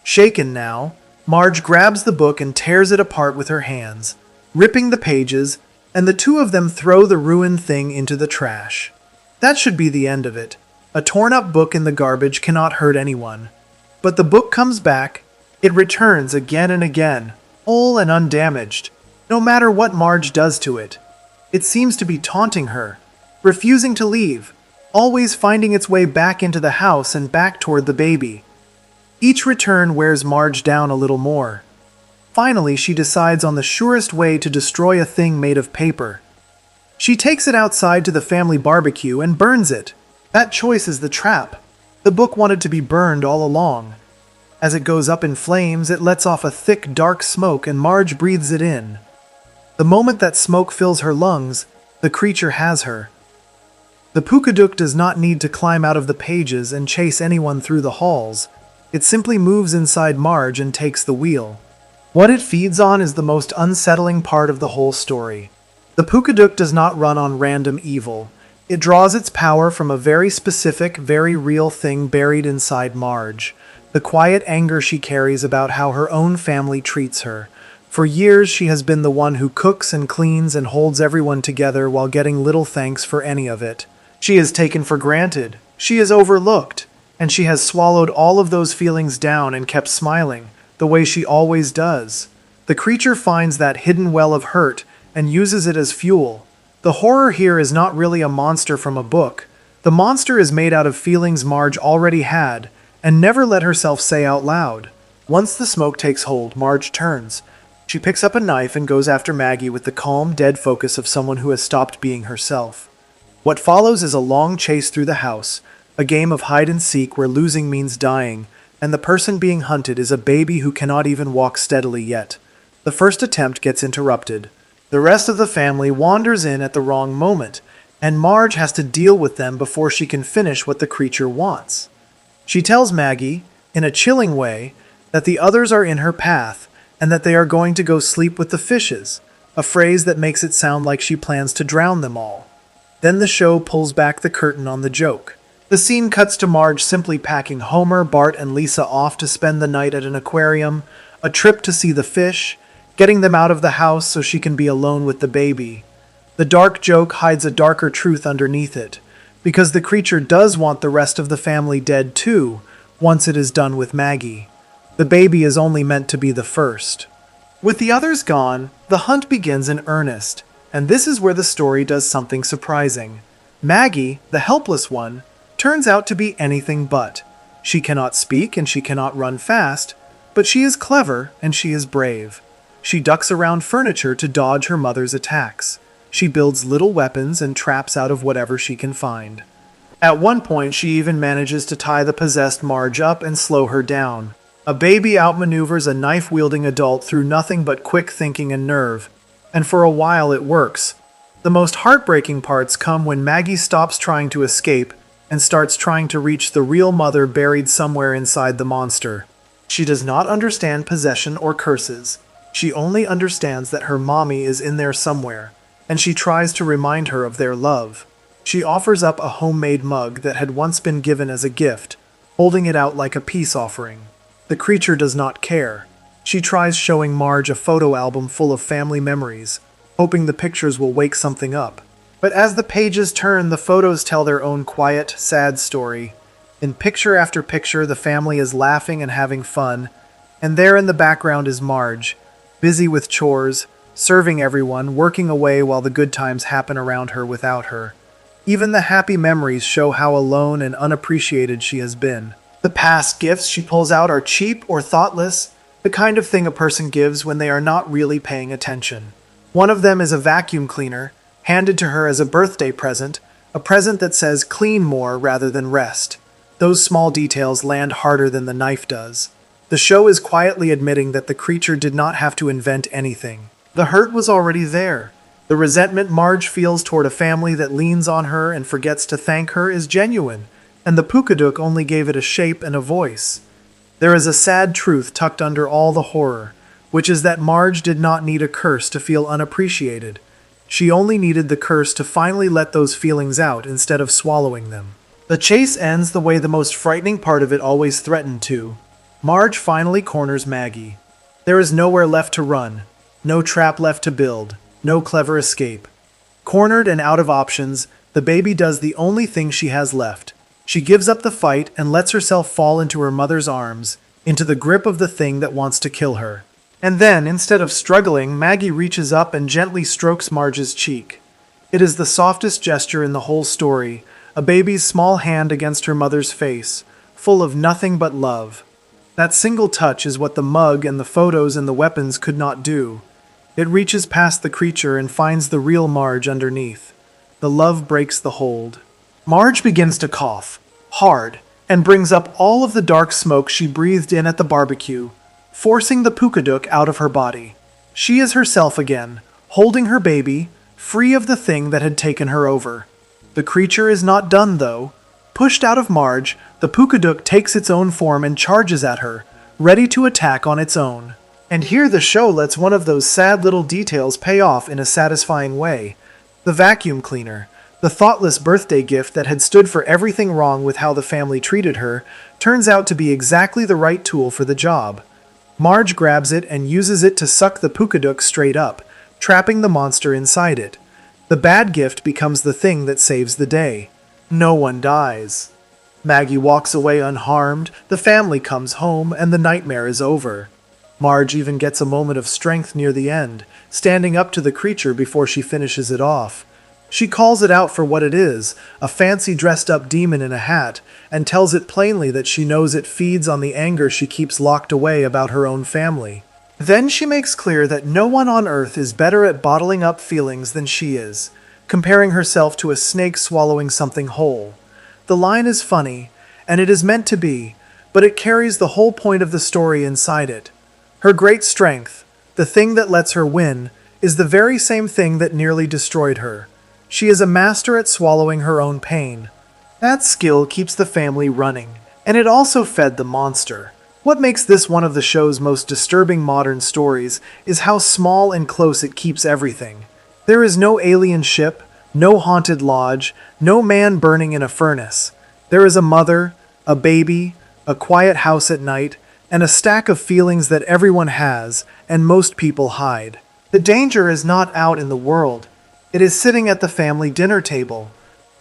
Shaken now, Marge grabs the book and tears it apart with her hands, ripping the pages, and the two of them throw the ruined thing into the trash. That should be the end of it. A torn-up book in the garbage cannot hurt anyone. But the book comes back. It returns again and again, whole and undamaged, no matter what Marge does to it. It seems to be taunting her, refusing to leave, always finding its way back into the house and back toward the baby. Each return wears Marge down a little more. Finally, she decides on the surest way to destroy a thing made of paper. She takes it outside to the family barbecue and burns it. That choice is the trap. The book wanted to be burned all along. As it goes up in flames, it lets off a thick, dark smoke and Marge breathes it in. The moment that smoke fills her lungs, the creature has her. The Pukaduk does not need to climb out of the pages and chase anyone through the halls. It simply moves inside Marge and takes the wheel. What it feeds on is the most unsettling part of the whole story. The Pukaduk does not run on random evil. It draws its power from a very specific, very real thing buried inside Marge. The quiet anger she carries about how her own family treats her. For years, she has been the one who cooks and cleans and holds everyone together while getting little thanks for any of it. She is taken for granted. She is overlooked. And she has swallowed all of those feelings down and kept smiling, the way she always does. The creature finds that hidden well of hurt and uses it as fuel. The horror here is not really a monster from a book. The monster is made out of feelings Marge already had and never let herself say out loud. Once the smoke takes hold, Marge turns. She picks up a knife and goes after Maggie with the calm, dead focus of someone who has stopped being herself. What follows is a long chase through the house, a game of hide and seek where losing means dying, and the person being hunted is a baby who cannot even walk steadily yet. The first attempt gets interrupted. The rest of the family wanders in at the wrong moment, and Marge has to deal with them before she can finish what the creature wants. She tells Maggie, in a chilling way, that the others are in her path, and that they are going to go sleep with the fishes, a phrase that makes it sound like she plans to drown them all. Then the show pulls back the curtain on the joke. The scene cuts to Marge simply packing Homer, Bart, and Lisa off to spend the night at an aquarium, a trip to see the fish, getting them out of the house so she can be alone with the baby. The dark joke hides a darker truth underneath it, because the creature does want the rest of the family dead too, once it is done with Maggie. The baby is only meant to be the first. With the others gone, the hunt begins in earnest, and this is where the story does something surprising. Maggie, the helpless one, turns out to be anything but. She cannot speak and she cannot run fast, but she is clever and she is brave. She ducks around furniture to dodge her mother's attacks. She builds little weapons and traps out of whatever she can find. At one point, she even manages to tie the possessed Marge up and slow her down. A baby outmaneuvers a knife-wielding adult through nothing but quick thinking and nerve, and for a while it works. The most heartbreaking parts come when Maggie stops trying to escape and starts trying to reach the real mother buried somewhere inside the monster. She does not understand possession or curses. She only understands that her mommy is in there somewhere, and she tries to remind her of their love. She offers up a homemade mug that had once been given as a gift, holding it out like a peace offering. The creature does not care. She tries showing Marge a photo album full of family memories, hoping the pictures will wake something up. But as the pages turn, the photos tell their own quiet, sad story. In picture after picture, the family is laughing and having fun, and there in the background is Marge, busy with chores, serving everyone, working away while the good times happen around her without her. Even the happy memories show how alone and unappreciated she has been. The past gifts she pulls out are cheap or thoughtless, the kind of thing a person gives when they are not really paying attention. One of them is a vacuum cleaner, handed to her as a birthday present, a present that says clean more rather than rest. Those small details land harder than the knife does. The show is quietly admitting that the creature did not have to invent anything. The hurt was already there. The resentment Marge feels toward a family that leans on her and forgets to thank her is genuine, and the Pukaduk only gave it a shape and a voice. There is a sad truth tucked under all the horror, which is that Marge did not need a curse to feel unappreciated. She only needed the curse to finally let those feelings out instead of swallowing them. The chase ends the way the most frightening part of it always threatened to. Marge finally corners Maggie. There is nowhere left to run, no trap left to build, no clever escape. Cornered and out of options, the baby does the only thing she has left. She gives up the fight and lets herself fall into her mother's arms, into the grip of the thing that wants to kill her. And then, instead of struggling, Maggie reaches up and gently strokes Marge's cheek. It is the softest gesture in the whole story, a baby's small hand against her mother's face, full of nothing but love. That single touch is what the mug and the photos and the weapons could not do. It reaches past the creature and finds the real Marge underneath. The love breaks the hold. Marge begins to cough, hard, and brings up all of the dark smoke she breathed in at the barbecue, forcing the Pukaduk out of her body. She is herself again, holding her baby, free of the thing that had taken her over. The creature is not done, though. Pushed out of Marge, the Pukaduk takes its own form and charges at her, ready to attack on its own. And here the show lets one of those sad little details pay off in a satisfying way. The vacuum cleaner, the thoughtless birthday gift that had stood for everything wrong with how the family treated her, turns out to be exactly the right tool for the job. Marge grabs it and uses it to suck the Pukaduk straight up, trapping the monster inside it. The bad gift becomes the thing that saves the day. No one dies. Maggie walks away unharmed, the family comes home, and the nightmare is over. Marge even gets a moment of strength near the end, standing up to the creature before she finishes it off. She calls it out for what it is, a fancy dressed-up demon in a hat, and tells it plainly that she knows it feeds on the anger she keeps locked away about her own family. Then she makes clear that no one on Earth is better at bottling up feelings than she is, comparing herself to a snake swallowing something whole. The line is funny, and it is meant to be, but it carries the whole point of the story inside it. Her great strength, the thing that lets her win, is the very same thing that nearly destroyed her. She is a master at swallowing her own pain. That skill keeps the family running, and it also fed the monster. What makes this one of the show's most disturbing modern stories is how small and close it keeps everything. There is no alien ship, no haunted lodge, no man burning in a furnace. There is a mother, a baby, a quiet house at night, and a stack of feelings that everyone has, and most people hide. The danger is not out in the world. It is sitting at the family dinner table.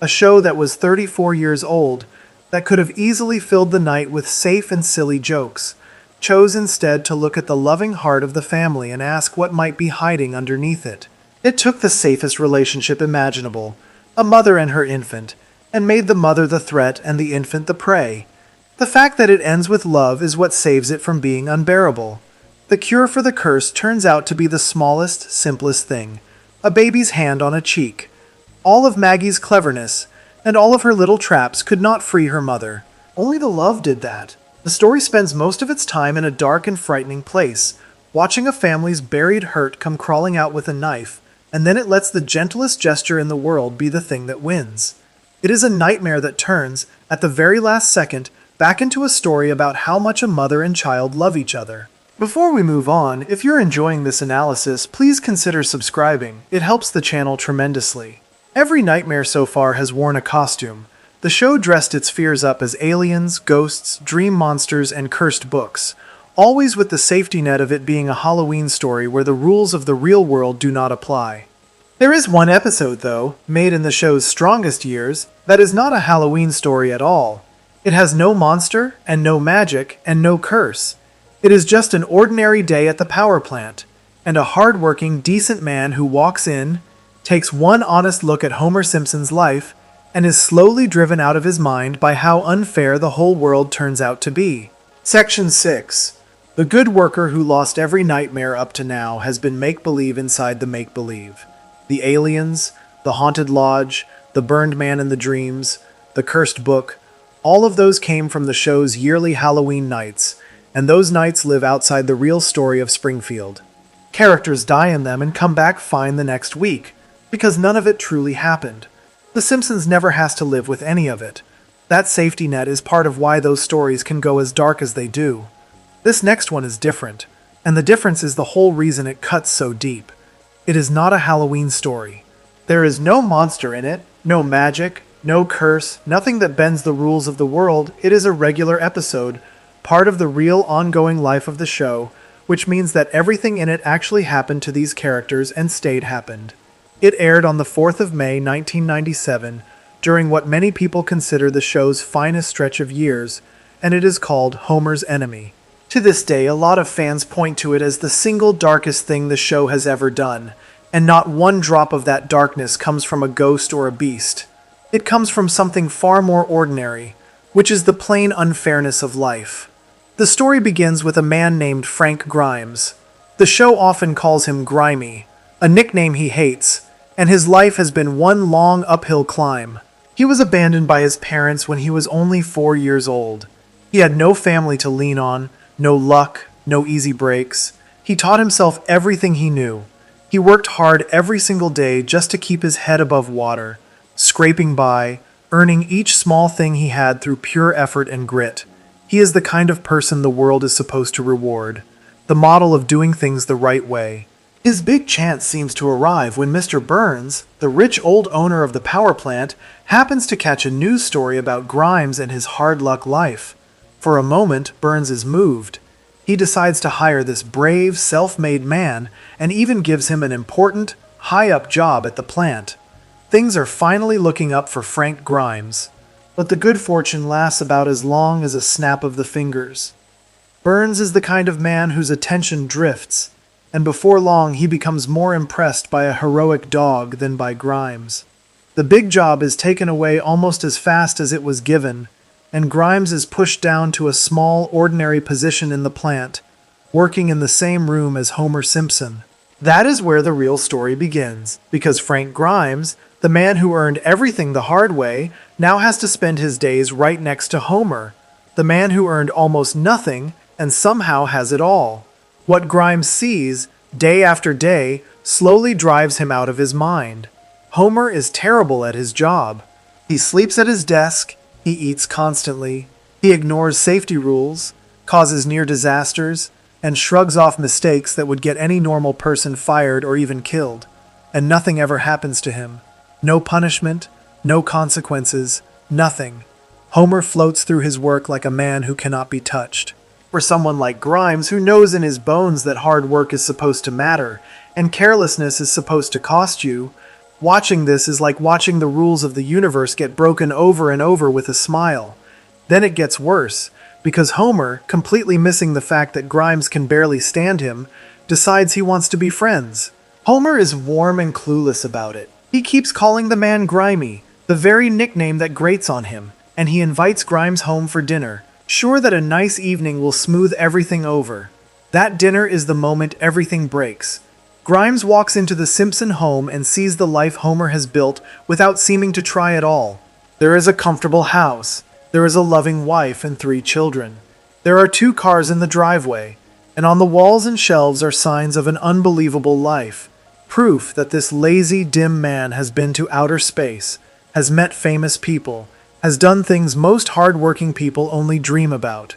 A show that was 34 years old, that could have easily filled the night with safe and silly jokes, chose instead to look at the loving heart of the family and ask what might be hiding underneath it. It took the safest relationship imaginable, a mother and her infant, and made the mother the threat and the infant the prey. The fact that it ends with love is what saves it from being unbearable. The cure for the curse turns out to be the smallest, simplest thing: a baby's hand on a cheek. All of Maggie's cleverness and all of her little traps could not free her mother. Only the love did that. The story spends most of its time in a dark and frightening place, watching a family's buried hurt come crawling out with a knife, and then it lets the gentlest gesture in the world be the thing that wins. It is a nightmare that turns, at the very last second, back into a story about how much a mother and child love each other. Before we move on, if you're enjoying this analysis, please consider subscribing. It helps the channel tremendously. Every nightmare so far has worn a costume. The show dressed its fears up as aliens, ghosts, dream monsters, and cursed books, always with the safety net of it being a Halloween story where the rules of the real world do not apply. There is one episode, though, made in the show's strongest years, that is not a Halloween story at all. It has no monster, and no magic, and no curse. It is just an ordinary day at the power plant, and a hard-working, decent man who walks in, takes one honest look at Homer Simpson's life, and is slowly driven out of his mind by how unfair the whole world turns out to be. Section 6. The good worker who lost every nightmare up to now has been make-believe inside the make-believe. The aliens, the haunted lodge, the burned man in the dreams, the cursed book, all of those came from the show's yearly Halloween nights, and those nights live outside the real story of Springfield. Characters die in them and come back fine the next week, because none of it truly happened. The Simpsons never has to live with any of it. That safety net is part of why those stories can go as dark as they do. This next one is different, and the difference is the whole reason it cuts so deep. It is not a Halloween story. There is no monster in it, no magic, no curse, nothing that bends the rules of the world. It is a regular episode, part of the real ongoing life of the show, which means that everything in it actually happened to these characters and stayed happened. It aired on the 4th of May, 1997, during what many people consider the show's finest stretch of years, and it is called Homer's Enemy. To this day, a lot of fans point to it as the single darkest thing the show has ever done, and not one drop of that darkness comes from a ghost or a beast. It comes from something far more ordinary, which is the plain unfairness of life. The story begins with a man named Frank Grimes. The show often calls him Grimy, a nickname he hates, and his life has been one long uphill climb. He was abandoned by his parents when he was only 4 years old. He had no family to lean on, no luck, no easy breaks. He taught himself everything he knew. He worked hard every single day just to keep his head above water, scraping by, earning each small thing he had through pure effort and grit. He is the kind of person the world is supposed to reward, the model of doing things the right way. His big chance seems to arrive when Mr. Burns, the rich old owner of the power plant, happens to catch a news story about Grimes and his hard luck life. For a moment, Burns is moved. He decides to hire this brave, self-made man and even gives him an important, high-up job at the plant. Things are finally looking up for Frank Grimes, but the good fortune lasts about as long as a snap of the fingers. Burns is the kind of man whose attention drifts, and before long he becomes more impressed by a heroic dog than by Grimes. The big job is taken away almost as fast as it was given, and Grimes is pushed down to a small, ordinary position in the plant, working in the same room as Homer Simpson. That is where the real story begins, because Frank Grimes, the man who earned everything the hard way, now has to spend his days right next to Homer, the man who earned almost nothing and somehow has it all. What Grimes sees, day after day, slowly drives him out of his mind. Homer is terrible at his job. He sleeps at his desk, he eats constantly, he ignores safety rules, causes near disasters, and shrugs off mistakes that would get any normal person fired or even killed. And nothing ever happens to him. No punishment, no consequences, nothing. Homer floats through his work like a man who cannot be touched. For someone like Grimes, who knows in his bones that hard work is supposed to matter, and carelessness is supposed to cost you, watching this is like watching the rules of the universe get broken over and over with a smile. Then it gets worse, because Homer, completely missing the fact that Grimes can barely stand him, decides he wants to be friends. Homer is warm and clueless about it. He keeps calling the man Grimy, the very nickname that grates on him, and he invites Grimes home for dinner, sure that a nice evening will smooth everything over. That dinner is the moment everything breaks. Grimes walks into the Simpson home and sees the life Homer has built without seeming to try at all. There is a comfortable house. There is a loving wife and 3 children. There are 2 cars in the driveway, and on the walls and shelves are signs of an unbelievable life. Proof that this lazy, dim man has been to outer space, has met famous people, has done things most hard-working people only dream about.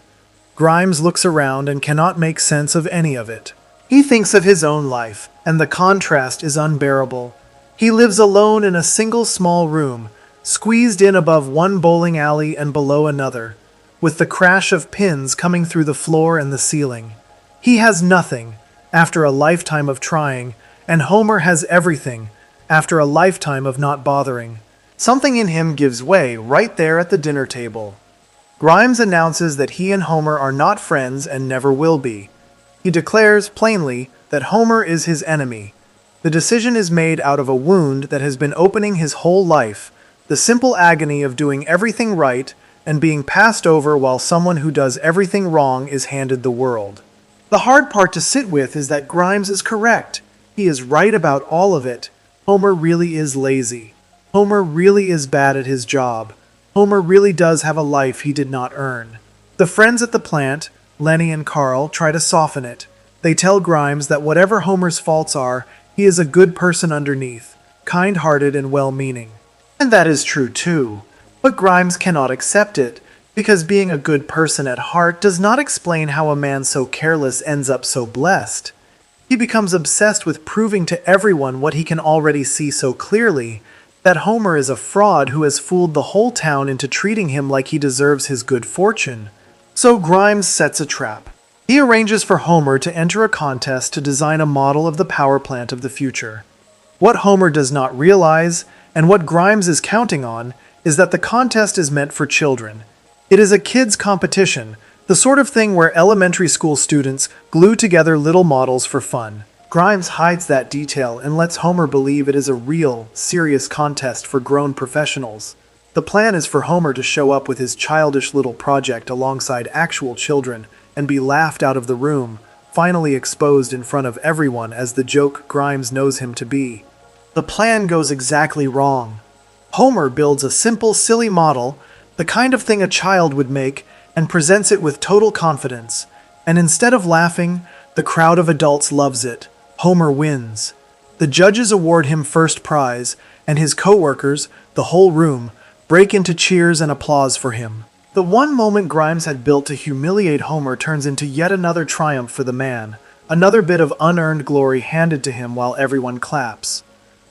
Grimes looks around and cannot make sense of any of it. He thinks of his own life, and the contrast is unbearable. He lives alone in a single small room, squeezed in above one bowling alley and below another, with the crash of pins coming through the floor and the ceiling. He has nothing, after a lifetime of trying, and Homer has everything, after a lifetime of not bothering. Something in him gives way right there at the dinner table. Grimes announces that he and Homer are not friends and never will be. He declares, plainly, that Homer is his enemy. The decision is made out of a wound that has been opening his whole life, the simple agony of doing everything right and being passed over while someone who does everything wrong is handed the world. The hard part to sit with is that Grimes is correct. He is right about all of it. Homer really is lazy. Homer really is bad at his job. Homer really does have a life he did not earn. The friends at the plant, Lenny and Carl, try to soften it. They tell Grimes that whatever Homer's faults are, he is a good person underneath, kind-hearted and well-meaning. And that is true too. But Grimes cannot accept it, because being a good person at heart does not explain how a man so careless ends up so blessed. He becomes obsessed with proving to everyone what he can already see so clearly, that Homer is a fraud who has fooled the whole town into treating him like he deserves his good fortune. So Grimes sets a trap. He arranges for Homer to enter a contest to design a model of the power plant of the future. What Homer does not realize, and what Grimes is counting on, is that the contest is meant for children. It is a kids' competition, the sort of thing where elementary school students glue together little models for fun. Grimes hides that detail and lets Homer believe it is a real, serious contest for grown professionals. The plan is for Homer to show up with his childish little project alongside actual children and be laughed out of the room, finally exposed in front of everyone as the joke Grimes knows him to be. The plan goes exactly wrong. Homer builds a simple, silly model, the kind of thing a child would make, and presents it with total confidence. And instead of laughing, the crowd of adults loves it. Homer wins. The judges award him first prize, and his co-workers, the whole room, break into cheers and applause for him. The one moment Grimes had built to humiliate Homer turns into yet another triumph for the man, another bit of unearned glory handed to him while everyone claps.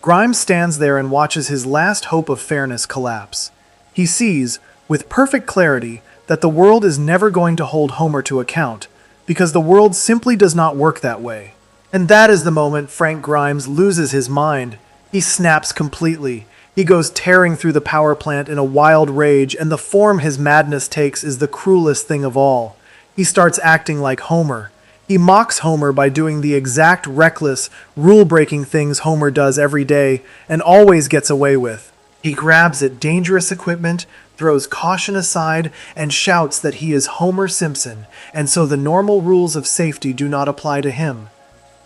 Grimes stands there and watches his last hope of fairness collapse. He sees, with perfect clarity, that the world is never going to hold Homer to account, because the world simply does not work that way. And that is the moment Frank Grimes loses his mind. He snaps completely. He goes tearing through the power plant in a wild rage, and the form his madness takes is the cruelest thing of all. He starts acting like Homer. He mocks Homer by doing the exact reckless, rule-breaking things Homer does every day and always gets away with. He grabs at dangerous equipment, throws caution aside, and shouts that he is Homer Simpson, and so the normal rules of safety do not apply to him.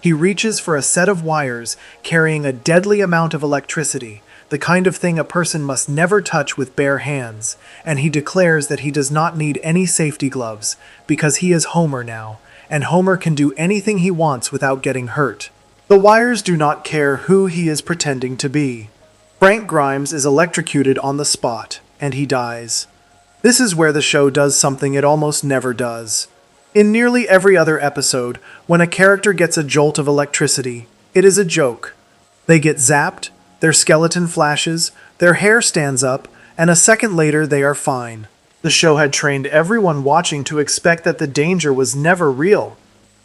He reaches for a set of wires carrying a deadly amount of electricity, the kind of thing a person must never touch with bare hands, and he declares that he does not need any safety gloves, because he is Homer now, and Homer can do anything he wants without getting hurt. The wires do not care who he is pretending to be. Frank Grimes is electrocuted on the spot, and he dies. This is where the show does something it almost never does. In nearly every other episode, when a character gets a jolt of electricity, it is a joke. They get zapped, their skeleton flashes, their hair stands up, and a second later they are fine. The show had trained everyone watching to expect that the danger was never real.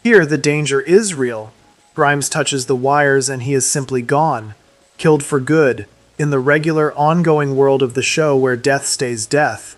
Here, the danger is real. Grimes touches the wires and he is simply gone, killed for good, in the regular, ongoing world of the show where death stays death.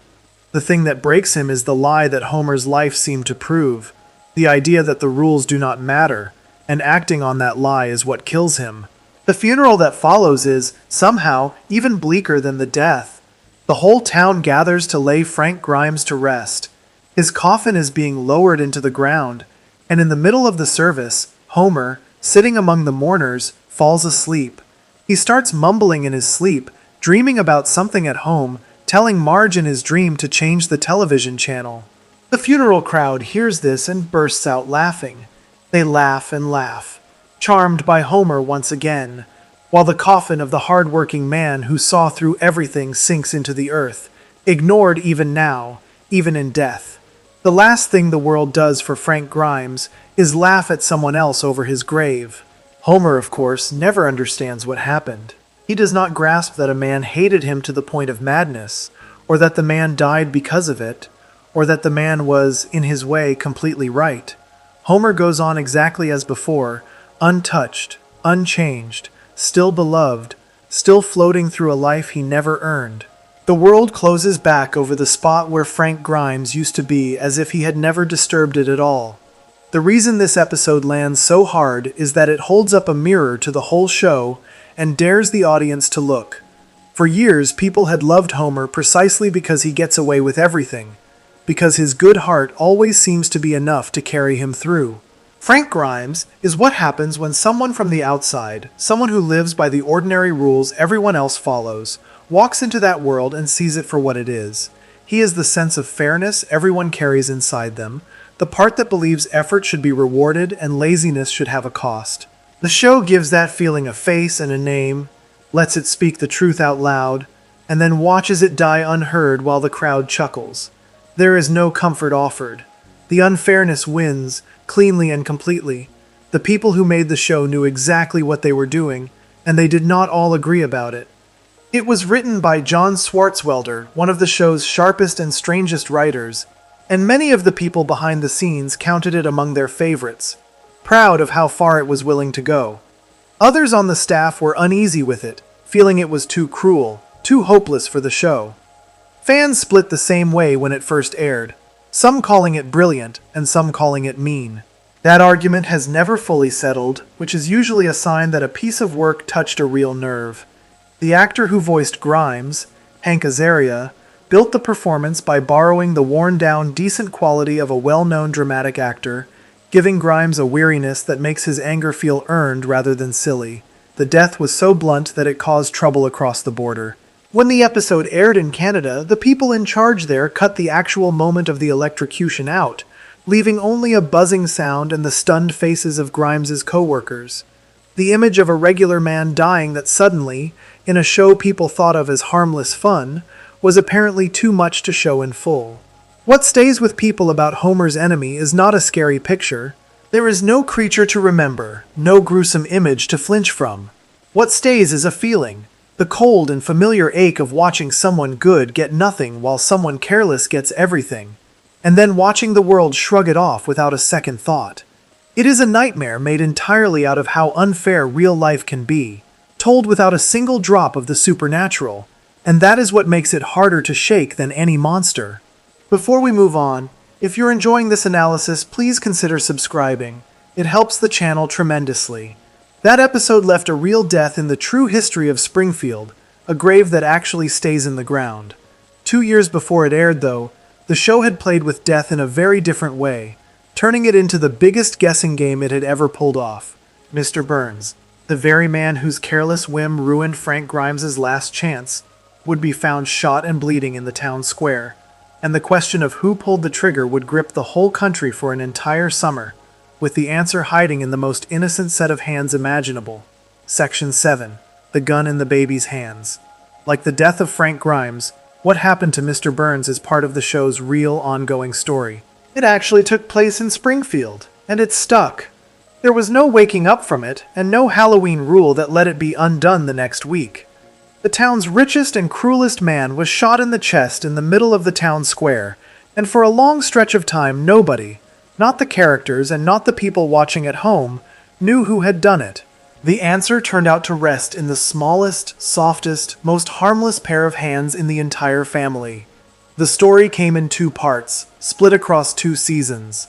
The thing that breaks him is the lie that Homer's life seemed to prove, the idea that the rules do not matter, and acting on that lie is what kills him. The funeral that follows is, somehow, even bleaker than the death. The whole town gathers to lay Frank Grimes to rest. His coffin is being lowered into the ground, and in the middle of the service, Homer, sitting among the mourners, falls asleep. He starts mumbling in his sleep, dreaming about something at home, telling Marge in his dream to change the television channel. The funeral crowd hears this and bursts out laughing. They laugh and laugh, charmed by Homer once again, while the coffin of the hard-working man who saw through everything sinks into the earth, ignored even now, even in death. The last thing the world does for Frank Grimes is laugh at someone else over his grave. Homer, of course, never understands what happened. He does not grasp that a man hated him to the point of madness, or that the man died because of it, or that the man was, in his way, completely right. Homer goes on exactly as before, untouched, unchanged, still beloved, still floating through a life he never earned. The world closes back over the spot where Frank Grimes used to be as if he had never disturbed it at all. The reason this episode lands so hard is that it holds up a mirror to the whole show and dares the audience to look. For years, people had loved Homer precisely because he gets away with everything, because his good heart always seems to be enough to carry him through. Frank Grimes is what happens when someone from the outside, someone who lives by the ordinary rules everyone else follows, walks into that world and sees it for what it is. He is the sense of fairness everyone carries inside them, the part that believes effort should be rewarded and laziness should have a cost. The show gives that feeling a face and a name, lets it speak the truth out loud, and then watches it die unheard while the crowd chuckles. There is no comfort offered. The unfairness wins, cleanly and completely. The people who made the show knew exactly what they were doing, and they did not all agree about it. It was written by John Swartzwelder, one of the show's sharpest and strangest writers, and many of the people behind the scenes counted it among their favorites, proud of how far it was willing to go. Others on the staff were uneasy with it, feeling it was too cruel, too hopeless for the show. Fans split the same way when it first aired, some calling it brilliant and some calling it mean. That argument has never fully settled, which is usually a sign that a piece of work touched a real nerve. The actor who voiced Grimes, Hank Azaria, built the performance by borrowing the worn-down, decent quality of a well-known dramatic actor, giving Grimes a weariness that makes his anger feel earned rather than silly. The death was so blunt that it caused trouble across the border. When the episode aired in Canada, the people in charge there cut the actual moment of the electrocution out, leaving only a buzzing sound and the stunned faces of Grimes's co-workers. The image of a regular man dying that suddenly, in a show people thought of as harmless fun, was apparently too much to show in full. What stays with people about Homer's enemy is not a scary picture. There is no creature to remember, no gruesome image to flinch from. What stays is a feeling, the cold and familiar ache of watching someone good get nothing while someone careless gets everything, and then watching the world shrug it off without a second thought. It is a nightmare made entirely out of how unfair real life can be, told without a single drop of the supernatural, and that is what makes it harder to shake than any monster. Before we move on, if you're enjoying this analysis, please consider subscribing. It helps the channel tremendously. That episode left a real death in the true history of Springfield, a grave that actually stays in the ground. 2 years before it aired, though, the show had played with death in a very different way, turning it into the biggest guessing game it had ever pulled off. Mr. Burns, the very man whose careless whim ruined Frank Grimes's last chance, would be found shot and bleeding in the town square, and the question of who pulled the trigger would grip the whole country for an entire summer, with the answer hiding in the most innocent set of hands imaginable. Section 7. The gun in the baby's hands. Like the death of Frank Grimes, what happened to Mr. Burns is part of the show's real ongoing story. It actually took place in Springfield, and it stuck. There was no waking up from it, and no Halloween rule that let it be undone the next week. The town's richest and cruelest man was shot in the chest in the middle of the town square, and for a long stretch of time nobody, not the characters and not the people watching at home, knew who had done it. The answer turned out to rest in the smallest, softest, most harmless pair of hands in the entire family. The story came in 2 parts, split across 2 seasons.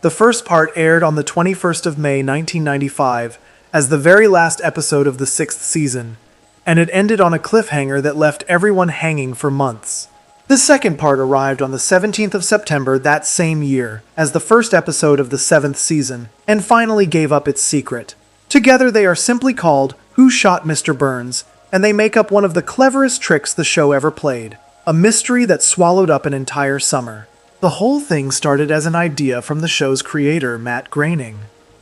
The first part aired on the 21st of May 1995 as the very last episode of the 6th season, and it ended on a cliffhanger that left everyone hanging for months. The second part arrived on the 17th of September that same year as the first episode of the 7th season, and finally gave up its secret. Together they are simply called Who Shot Mr. Burns, and they make up one of the cleverest tricks the show ever played, a mystery that swallowed up an entire summer. The whole thing started as an idea from the show's creator, Matt Groening.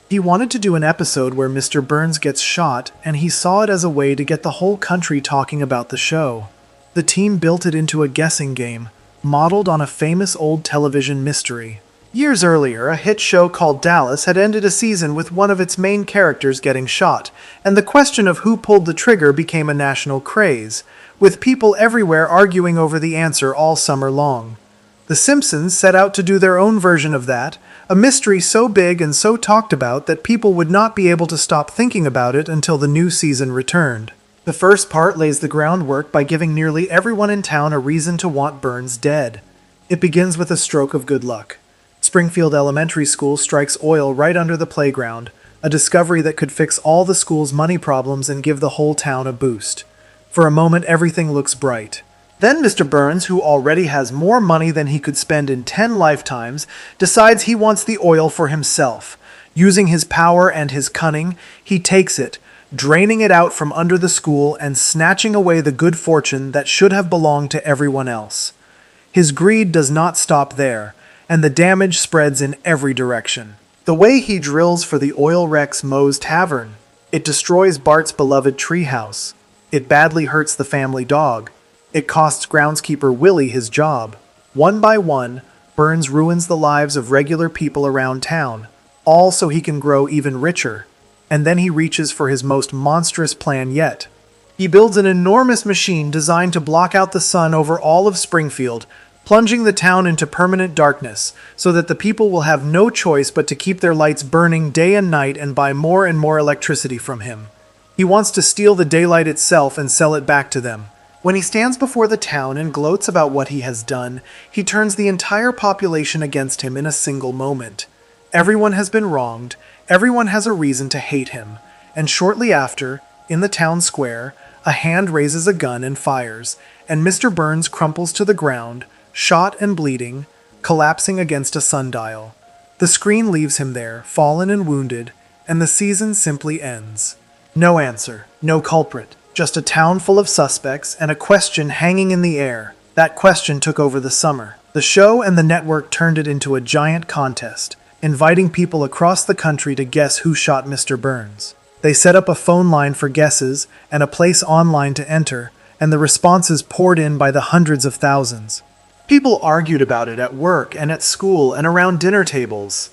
He wanted to do an episode where Mr. Burns gets shot, and he saw it as a way to get the whole country talking about the show. The team built it into a guessing game, modeled on a famous old television mystery. Years earlier, a hit show called Dallas had ended a season with one of its main characters getting shot, and the question of who pulled the trigger became a national craze, with people everywhere arguing over the answer all summer long. The Simpsons set out to do their own version of that, a mystery so big and so talked about that people would not be able to stop thinking about it until the new season returned. The first part lays the groundwork by giving nearly everyone in town a reason to want Burns dead. It begins with a stroke of good luck. Springfield Elementary School strikes oil right under the playground, a discovery that could fix all the school's money problems and give the whole town a boost. For a moment, everything looks bright. Then Mr. Burns, who already has more money than he could spend in 10 lifetimes, decides he wants the oil for himself. Using his power and his cunning, he takes it, draining it out from under the school and snatching away the good fortune that should have belonged to everyone else. His greed does not stop there, and the damage spreads in every direction. The way he drills for the oil wrecks Moe's Tavern. It destroys Bart's beloved treehouse. It badly hurts the family dog. It costs groundskeeper Willie his job. One by one, Burns ruins the lives of regular people around town, all so he can grow even richer. And then he reaches for his most monstrous plan yet. He builds an enormous machine designed to block out the sun over all of Springfield, plunging the town into permanent darkness, so that the people will have no choice but to keep their lights burning day and night and buy more and more electricity from him. He wants to steal the daylight itself and sell it back to them. When he stands before the town and gloats about what he has done, he turns the entire population against him in a single moment. Everyone has been wronged, everyone has a reason to hate him, and shortly after, in the town square, a hand raises a gun and fires, and Mr. Burns crumples to the ground, shot and bleeding, collapsing against a sundial. The screen leaves him there, fallen and wounded, and the season simply ends. No answer, no culprit, Just a town full of suspects and a question hanging in the air. That question took over the summer. The show and the network turned it into a giant contest, inviting people across the country to guess who shot Mr. Burns. They set up a phone line for guesses and a place online to enter, and the responses poured in by the hundreds of thousands. People argued about it at work and at school and around dinner tables.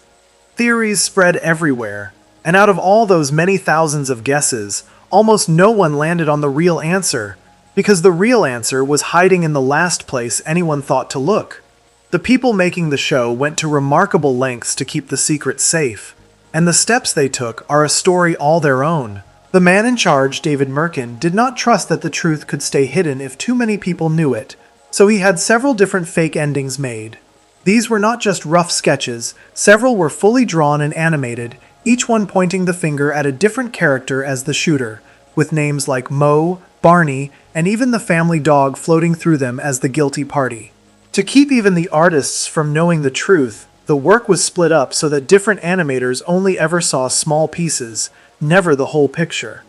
Theories spread everywhere, and out of all those many thousands of guesses, almost no one landed on the real answer, because the real answer was hiding in the last place anyone thought to look. The people making the show went to remarkable lengths to keep the secret safe, and the steps they took are a story all their own. The man in charge, David Merkin, did not trust that the truth could stay hidden if too many people knew it, so he had several different fake endings made. These were not just rough sketches, several were fully drawn and animated, each one pointing the finger at a different character as the shooter, with names like Moe, Barney, and even the family dog floating through them as the guilty party. To keep even the artists from knowing the truth, the work was split up so that different animators only ever saw small pieces, never the whole picture.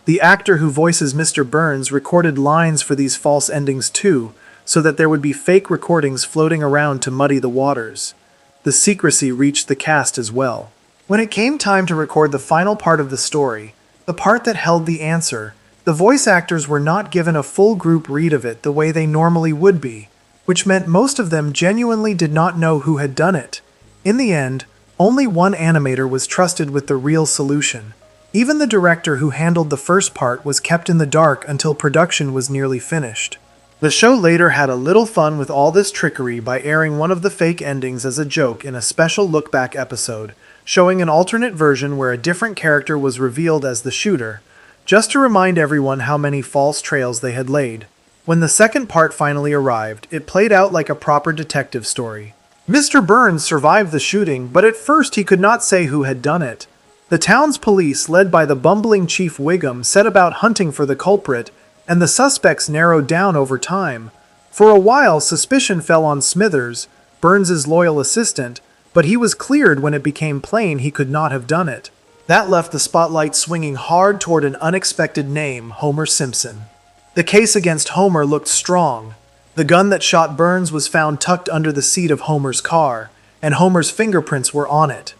The actor who voices Mr. Burns recorded lines for these false endings too, so that there would be fake recordings floating around to muddy the waters. The secrecy reached the cast as well. When it came time to record the final part of the story, the part that held the answer, the voice actors were not given a full group read of it the way they normally would be, which meant most of them genuinely did not know who had done it. In the end, only one animator was trusted with the real solution. Even the director who handled the first part was kept in the dark until production was nearly finished. The show later had a little fun with all this trickery by airing one of the fake endings as a joke in a special look-back episode, showing an alternate version where a different character was revealed as the shooter, just to remind everyone how many false trails they had laid. When the second part finally arrived, it played out like a proper detective story. Mr. Burns survived the shooting, but at first he could not say who had done it. The town's police, led by the bumbling Chief Wiggum, set about hunting for the culprit, and the suspects narrowed down over time. For a while, suspicion fell on Smithers, Burns's loyal assistant, but he was cleared when it became plain he could not have done it. That left the spotlight swinging hard toward an unexpected name, Homer Simpson. The case against Homer looked strong. The gun that shot Burns was found tucked under the seat of Homer's car, and Homer's fingerprints were on it.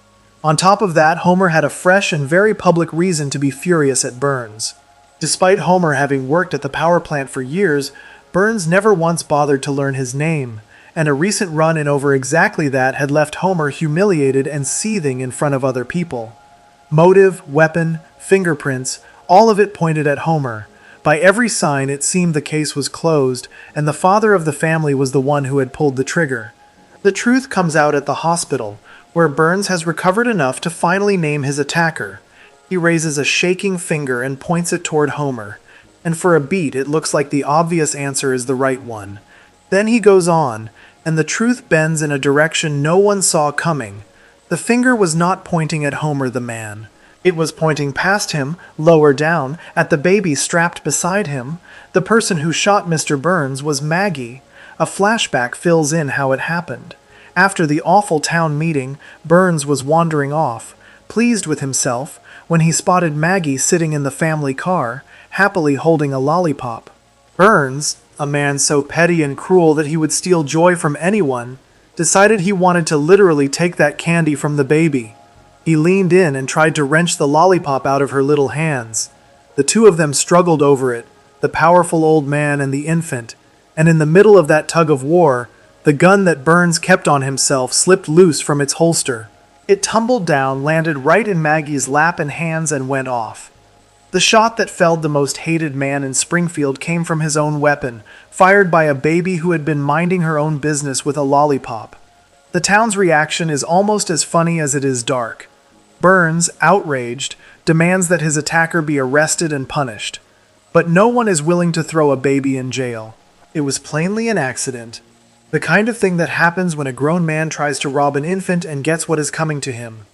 On top of that, Homer had a fresh and very public reason to be furious at Burns. Despite Homer having worked at the power plant for years, Burns never once bothered to learn his name, and a recent run-in over exactly that had left Homer humiliated and seething in front of other people. Motive, weapon, fingerprints, all of it pointed at Homer. By every sign, it seemed the case was closed, and the father of the family was the one who had pulled the trigger. The truth comes out at the hospital, where Burns has recovered enough to finally name his attacker. He raises a shaking finger and points it toward Homer, and for a beat it looks like the obvious answer is the right one. Then he goes on, and the truth bends in a direction no one saw coming. The finger was not pointing at Homer the man. It was pointing past him, lower down, at the baby strapped beside him. The person who shot Mr. Burns was Maggie. A flashback fills in how it happened. After the awful town meeting, Burns was wandering off, pleased with himself, when he spotted Maggie sitting in the family car, happily holding a lollipop. Burns, a man so petty and cruel that he would steal joy from anyone, decided he wanted to literally take that candy from the baby. He leaned in and tried to wrench the lollipop out of her little hands. The two of them struggled over it, the powerful old man and the infant, and in the middle of that tug of war, the gun that Burns kept on himself slipped loose from its holster. It tumbled down, landed right in Maggie's lap and hands, and went off. The shot that felled the most hated man in Springfield came from his own weapon, fired by a baby who had been minding her own business with a lollipop. The town's reaction is almost as funny as it is dark. Burns, outraged, demands that his attacker be arrested and punished. But no one is willing to throw a baby in jail. It was plainly an accident. The kind of thing that happens when a grown man tries to rob an infant and gets what is coming to him.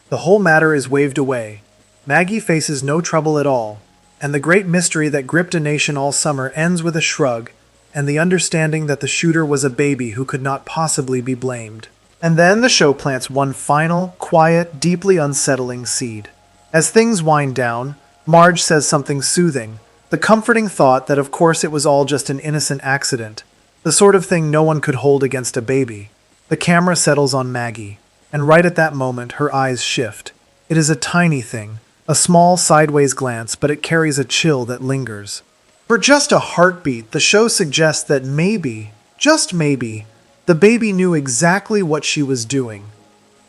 The whole matter is waved away. Maggie faces no trouble at all, and the great mystery that gripped a nation all summer ends with a shrug, and the understanding that the shooter was a baby who could not possibly be blamed. And then the show plants one final, quiet, deeply unsettling seed. As things wind down, Marge says something soothing. The comforting thought that of course it was all just an innocent accident, the sort of thing no one could hold against a baby. The camera settles on Maggie, and right at that moment her eyes shift. It is a tiny thing, a small sideways glance, but it carries a chill that lingers. For just a heartbeat, the show suggests that maybe, just maybe, the baby knew exactly what she was doing.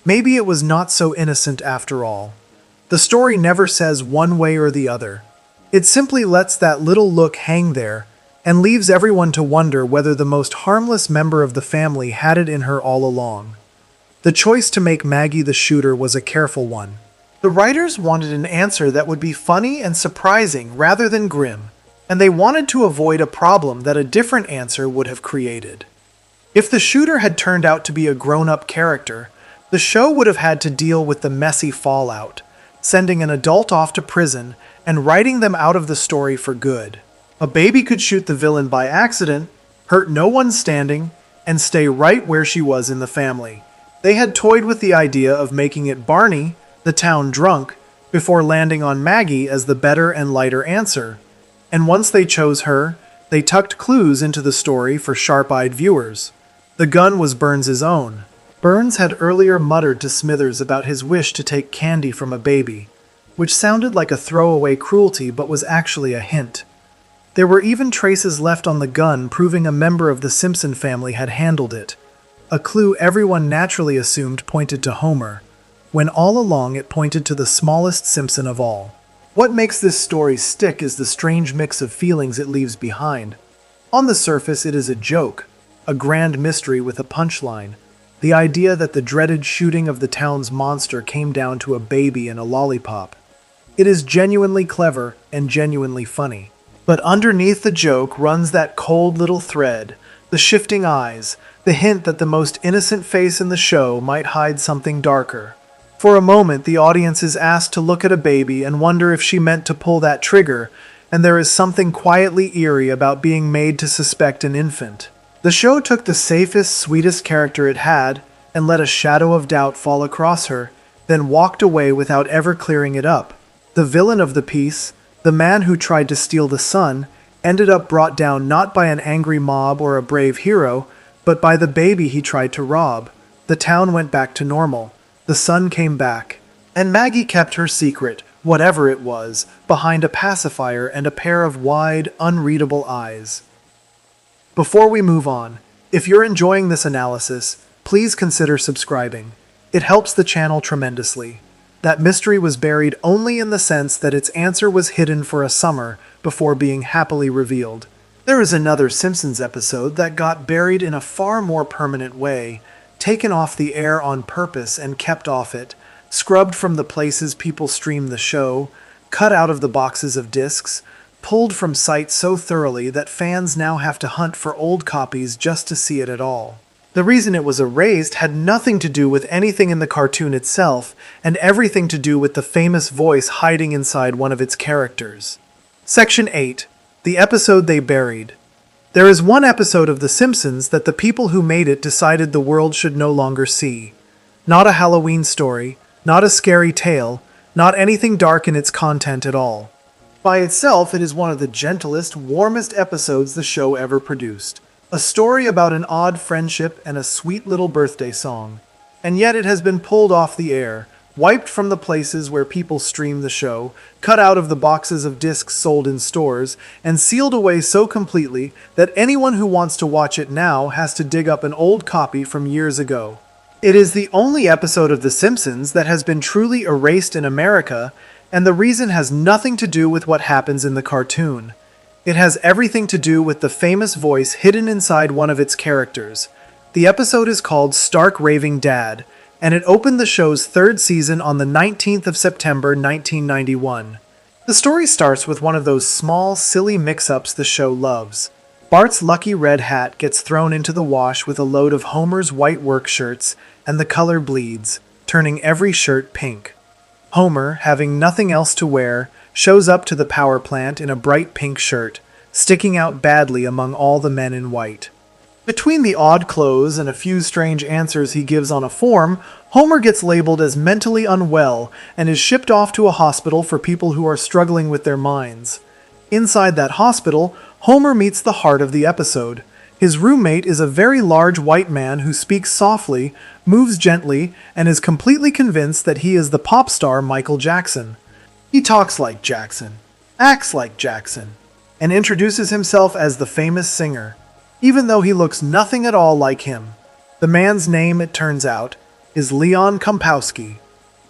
Maybe it was not so innocent after all. The story never says one way or the other. It simply lets that little look hang there and leaves everyone to wonder whether the most harmless member of the family had it in her all along. The choice to make Maggie the shooter was a careful one. The writers wanted an answer that would be funny and surprising rather than grim, and they wanted to avoid a problem that a different answer would have created. If the shooter had turned out to be a grown-up character, the show would have had to deal with the messy fallout, sending an adult off to prison and writing them out of the story for good. A baby could shoot the villain by accident, hurt no one standing, and stay right where she was in the family. They had toyed with the idea of making it Barney, the town drunk, before landing on Maggie as the better and lighter answer. And once they chose her, they tucked clues into the story for sharp-eyed viewers. The gun was Burns' own. Burns had earlier muttered to Smithers about his wish to take candy from a baby, which sounded like a throwaway cruelty but was actually a hint. There were even traces left on the gun proving a member of the Simpson family had handled it, a clue everyone naturally assumed pointed to Homer, when all along it pointed to the smallest Simpson of all. What makes this story stick is the strange mix of feelings it leaves behind. On the surface, it is a joke, a grand mystery with a punchline, the idea that the dreaded shooting of the town's monster came down to a baby and a lollipop. It is genuinely clever and genuinely funny. But underneath the joke runs that cold little thread, the shifting eyes, the hint that the most innocent face in the show might hide something darker. For a moment, the audience is asked to look at a baby and wonder if she meant to pull that trigger, and there is something quietly eerie about being made to suspect an infant. The show took the safest, sweetest character it had and let a shadow of doubt fall across her, then walked away without ever clearing it up. The villain of the piece, the man who tried to steal the sun, ended up brought down not by an angry mob or a brave hero, but by the baby he tried to rob. The town went back to normal. The sun came back. And Maggie kept her secret, whatever it was, behind a pacifier and a pair of wide, unreadable eyes. Before we move on, if you're enjoying this analysis, please consider subscribing. It helps the channel tremendously. That mystery was buried only in the sense that its answer was hidden for a summer before being happily revealed. There is another Simpsons episode that got buried in a far more permanent way, taken off the air on purpose and kept off it, scrubbed from the places people stream the show, cut out of the boxes of discs, pulled from sight so thoroughly that fans now have to hunt for old copies just to see it at all. The reason it was erased had nothing to do with anything in the cartoon itself, and everything to do with the famous voice hiding inside one of its characters. Section 8. The episode they buried. There is one episode of The Simpsons that the people who made it decided the world should no longer see. Not a Halloween story, not a scary tale, not anything dark in its content at all. By itself, it is one of the gentlest, warmest episodes the show ever produced. A story about an odd friendship and a sweet little birthday song. And yet it has been pulled off the air, wiped from the places where people stream the show, cut out of the boxes of discs sold in stores, and sealed away so completely that anyone who wants to watch it now has to dig up an old copy from years ago. It is the only episode of The Simpsons that has been truly erased in America, and the reason has nothing to do with what happens in the cartoon. It has everything to do with the famous voice hidden inside one of its characters. The episode is called Stark Raving Dad, and it opened the show's third season on the 19th of September 1991. The story starts with one of those small, silly mix-ups the show loves. Bart's lucky red hat gets thrown into the wash with a load of Homer's white work shirts, and the color bleeds, turning every shirt pink. Homer, having nothing else to wear, shows up to the power plant in a bright pink shirt, sticking out badly among all the men in white. Between the odd clothes and a few strange answers he gives on a form, Homer gets labeled as mentally unwell and is shipped off to a hospital for people who are struggling with their minds. Inside that hospital, Homer meets the heart of the episode. His roommate is a very large white man who speaks softly, moves gently, and is completely convinced that he is the pop star Michael Jackson. He talks like Jackson, acts like Jackson, and introduces himself as the famous singer, even though he looks nothing at all like him. The man's name, it turns out, is Leon Kompowski.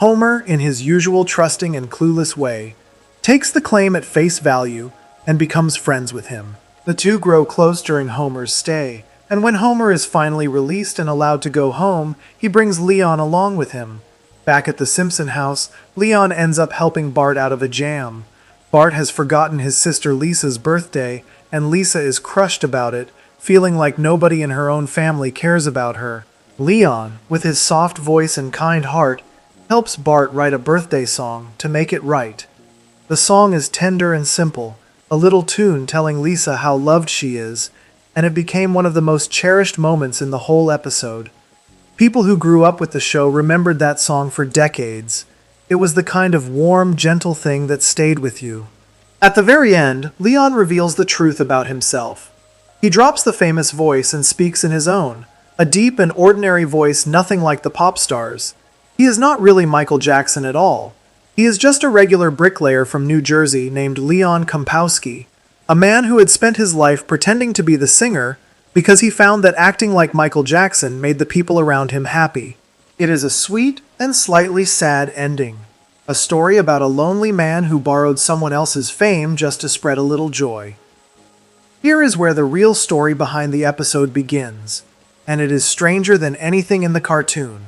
Homer, in his usual trusting and clueless way, takes the claim at face value and becomes friends with him. The two grow close during Homer's stay, and when Homer is finally released and allowed to go home, he brings Leon along with him. Back at the Simpson house, Leon ends up helping Bart out of a jam. Bart has forgotten his sister Lisa's birthday, and Lisa is crushed about it, feeling like nobody in her own family cares about her. Leon, with his soft voice and kind heart, helps Bart write a birthday song to make it right. The song is tender and simple, a little tune telling Lisa how loved she is, and it became one of the most cherished moments in the whole episode. People who grew up with the show remembered that song for decades. It was the kind of warm, gentle thing that stayed with you. At the very end, Leon reveals the truth about himself. He drops the famous voice and speaks in his own, a deep and ordinary voice nothing like the pop stars. He is not really Michael Jackson at all. He is just a regular bricklayer from New Jersey named Leon Kompowski, a man who had spent his life pretending to be the singer because he found that acting like Michael Jackson made the people around him happy. It is a sweet and slightly sad ending. A story about a lonely man who borrowed someone else's fame just to spread a little joy. Here is where the real story behind the episode begins, and it is stranger than anything in the cartoon.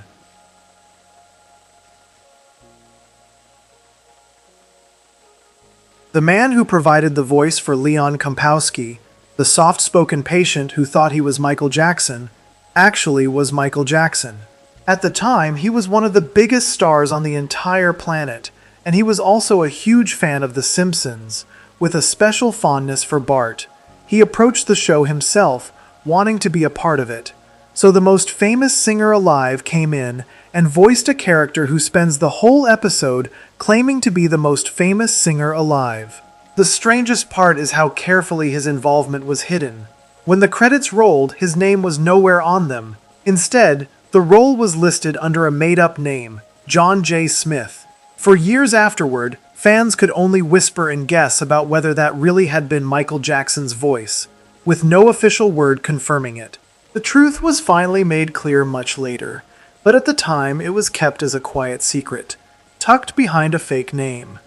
The man who provided the voice for Leon Kompowski, the soft-spoken patient who thought he was Michael Jackson, actually was Michael Jackson. At the time, he was one of the biggest stars on the entire planet, and he was also a huge fan of The Simpsons, with a special fondness for Bart. He approached the show himself, wanting to be a part of it. So the most famous singer alive came in and voiced a character who spends the whole episode claiming to be the most famous singer alive. The strangest part is how carefully his involvement was hidden. When the credits rolled, his name was nowhere on them. Instead, the role was listed under a made-up name, John J. Smith. For years afterward, fans could only whisper and guess about whether that really had been Michael Jackson's voice, with no official word confirming it. The truth was finally made clear much later, but at the time it was kept as a quiet secret, tucked behind a fake name.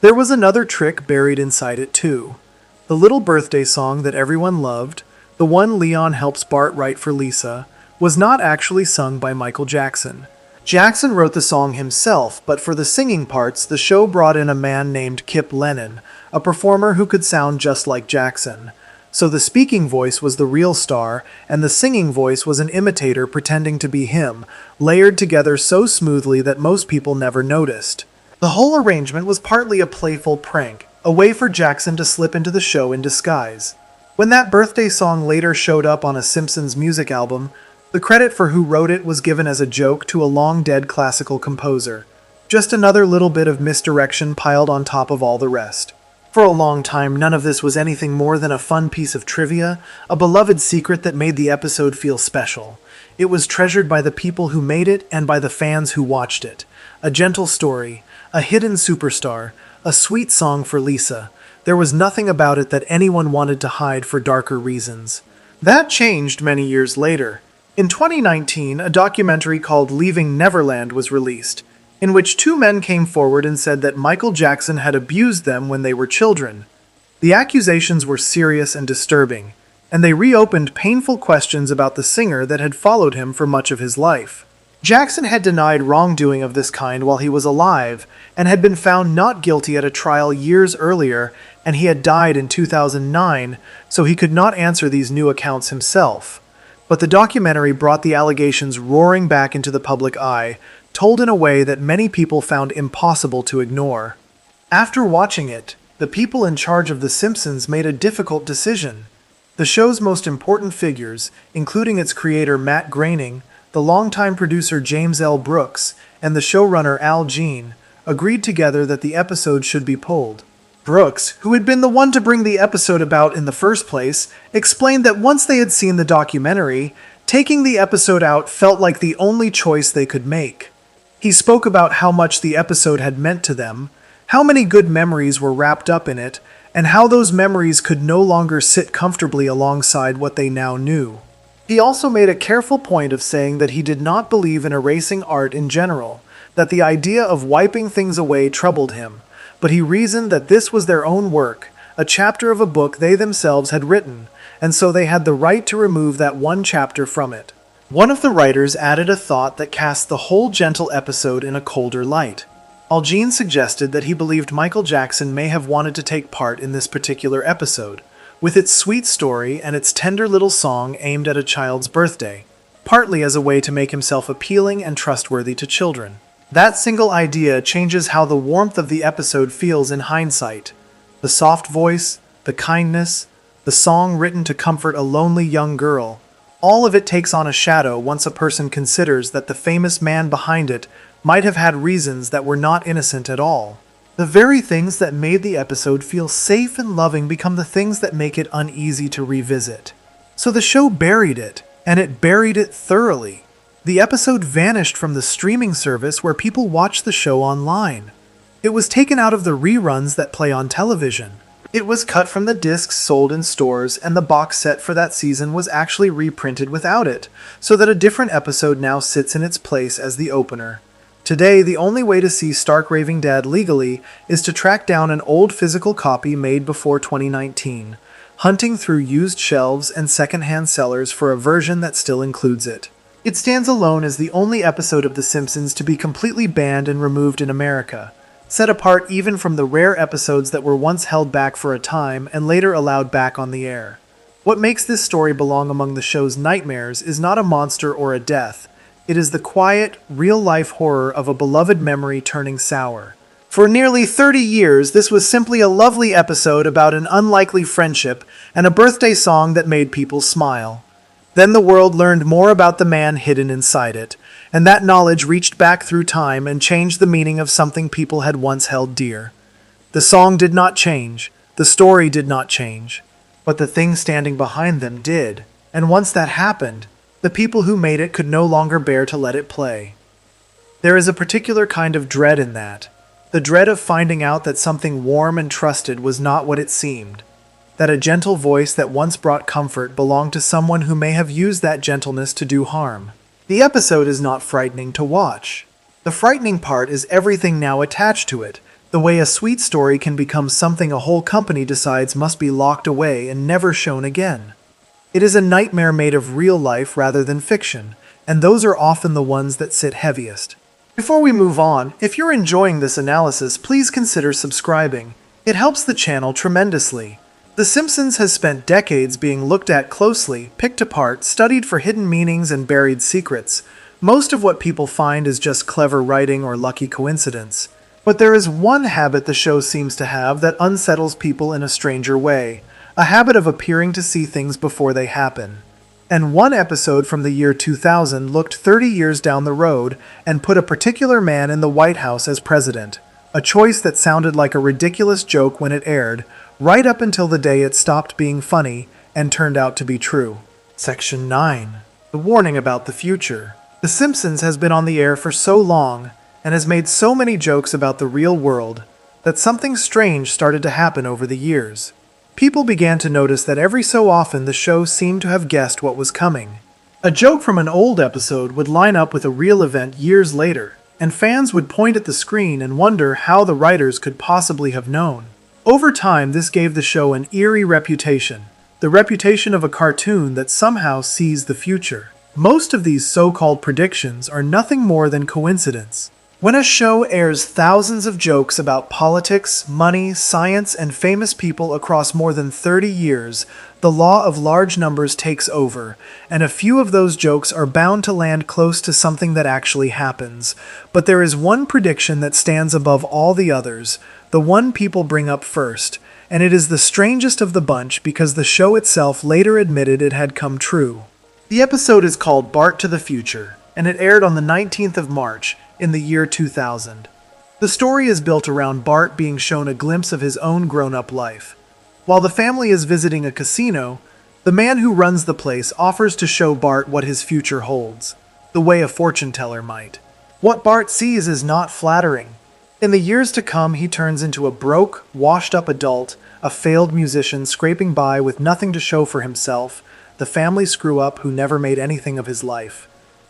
There was another trick buried inside it too. The little birthday song that everyone loved, the one Leon helps Bart write for Lisa, was not actually sung by Michael Jackson. Jackson wrote the song himself, but for the singing parts, the show brought in a man named Kip Lennon, a performer who could sound just like Jackson. So the speaking voice was the real star, and the singing voice was an imitator pretending to be him, layered together so smoothly that most people never noticed. The whole arrangement was partly a playful prank, a way for Jackson to slip into the show in disguise. When that birthday song later showed up on a Simpsons music album, the credit for who wrote it was given as a joke to a long-dead classical composer. Just another little bit of misdirection piled on top of all the rest. For a long time, none of this was anything more than a fun piece of trivia, a beloved secret that made the episode feel special. It was treasured by the people who made it and by the fans who watched it. A gentle story, a hidden superstar, a sweet song for Lisa. There was nothing about it that anyone wanted to hide for darker reasons. That changed many years later. In 2019, a documentary called Leaving Neverland was released, in which two men came forward and said that Michael Jackson had abused them when they were children. The accusations were serious and disturbing, and they reopened painful questions about the singer that had followed him for much of his life. Jackson had denied wrongdoing of this kind while he was alive, and had been found not guilty at a trial years earlier, and he had died in 2009, so he could not answer these new accounts himself. But the documentary brought the allegations roaring back into the public eye, told in a way that many people found impossible to ignore. After watching it, the people in charge of The Simpsons made a difficult decision. The show's most important figures, including its creator Matt Groening, the longtime producer James L. Brooks, and the showrunner Al Jean, agreed together that the episode should be pulled. Brooks, who had been the one to bring the episode about in the first place, explained that once they had seen the documentary, taking the episode out felt like the only choice they could make. He spoke about how much the episode had meant to them, how many good memories were wrapped up in it, and how those memories could no longer sit comfortably alongside what they now knew. He also made a careful point of saying that he did not believe in erasing art in general, that the idea of wiping things away troubled him, but he reasoned that this was their own work, a chapter of a book they themselves had written, and so they had the right to remove that one chapter from it. One of the writers added a thought that cast the whole gentle episode in a colder light. Algene suggested that he believed Michael Jackson may have wanted to take part in this particular episode, with its sweet story and its tender little song aimed at a child's birthday, partly as a way to make himself appealing and trustworthy to children. That single idea changes how the warmth of the episode feels in hindsight. The soft voice, the kindness, the song written to comfort a lonely young girl, all of it takes on a shadow once a person considers that the famous man behind it might have had reasons that were not innocent at all. The very things that made the episode feel safe and loving become the things that make it uneasy to revisit. So the show buried it, and it buried it thoroughly. The episode vanished from the streaming service where people watch the show online. It was taken out of the reruns that play on television. It was cut from the discs sold in stores, and the box set for that season was actually reprinted without it, so that a different episode now sits in its place as the opener. Today, the only way to see Stark Raving Dad legally is to track down an old physical copy made before 2019, hunting through used shelves and secondhand sellers for a version that still includes it. It stands alone as the only episode of The Simpsons to be completely banned and removed in America, set apart even from the rare episodes that were once held back for a time and later allowed back on the air. What makes this story belong among the show's nightmares is not a monster or a death. It is the quiet, real-life horror of a beloved memory turning sour. For nearly 30 years, this was simply a lovely episode about an unlikely friendship and a birthday song that made people smile. Then the world learned more about the man hidden inside it, and that knowledge reached back through time and changed the meaning of something people had once held dear. The song did not change, the story did not change, but the thing standing behind them did, and once that happened, the people who made it could no longer bear to let it play. There is a particular kind of dread in that, the dread of finding out that something warm and trusted was not what it seemed, that a gentle voice that once brought comfort belonged to someone who may have used that gentleness to do harm. The episode is not frightening to watch. The frightening part is everything now attached to it, the way a sweet story can become something a whole company decides must be locked away and never shown again. It is a nightmare made of real life rather than fiction, and those are often the ones that sit heaviest. Before we move on, if you're enjoying this analysis, please consider subscribing. It helps the channel tremendously. The Simpsons has spent decades being looked at closely, picked apart, studied for hidden meanings and buried secrets. Most of what people find is just clever writing or lucky coincidence. But there is one habit the show seems to have that unsettles people in a stranger way, a habit of appearing to see things before they happen. And one episode from the year 2000 looked 30 years down the road and put a particular man in the White House as president, a choice that sounded like a ridiculous joke when it aired, right up until the day it stopped being funny and turned out to be true. Section 9. The warning about the future. The Simpsons has been on the air for so long and has made so many jokes about the real world that something strange started to happen over the years. People began to notice that every so often the show seemed to have guessed what was coming. A joke from an old episode would line up with a real event years later, and fans would point at the screen and wonder how the writers could possibly have known. Over time, this gave the show an eerie reputation, the reputation of a cartoon that somehow sees the future. Most of these so-called predictions are nothing more than coincidence. When a show airs thousands of jokes about politics, money, science, and famous people across more than 30 years, the law of large numbers takes over, and a few of those jokes are bound to land close to something that actually happens. But there is one prediction that stands above all the others, the one people bring up first, and it is the strangest of the bunch because the show itself later admitted it had come true. The episode is called Bart to the Future, and it aired on the 19th of March in the year 2000. The story is built around Bart being shown a glimpse of his own grown-up life. While the family is visiting a casino, the man who runs the place offers to show Bart what his future holds, the way a fortune teller might. What Bart sees is not flattering. In the years to come, he turns into a broke, washed-up adult, a failed musician scraping by with nothing to show for himself, the family screw-up who never made anything of his life.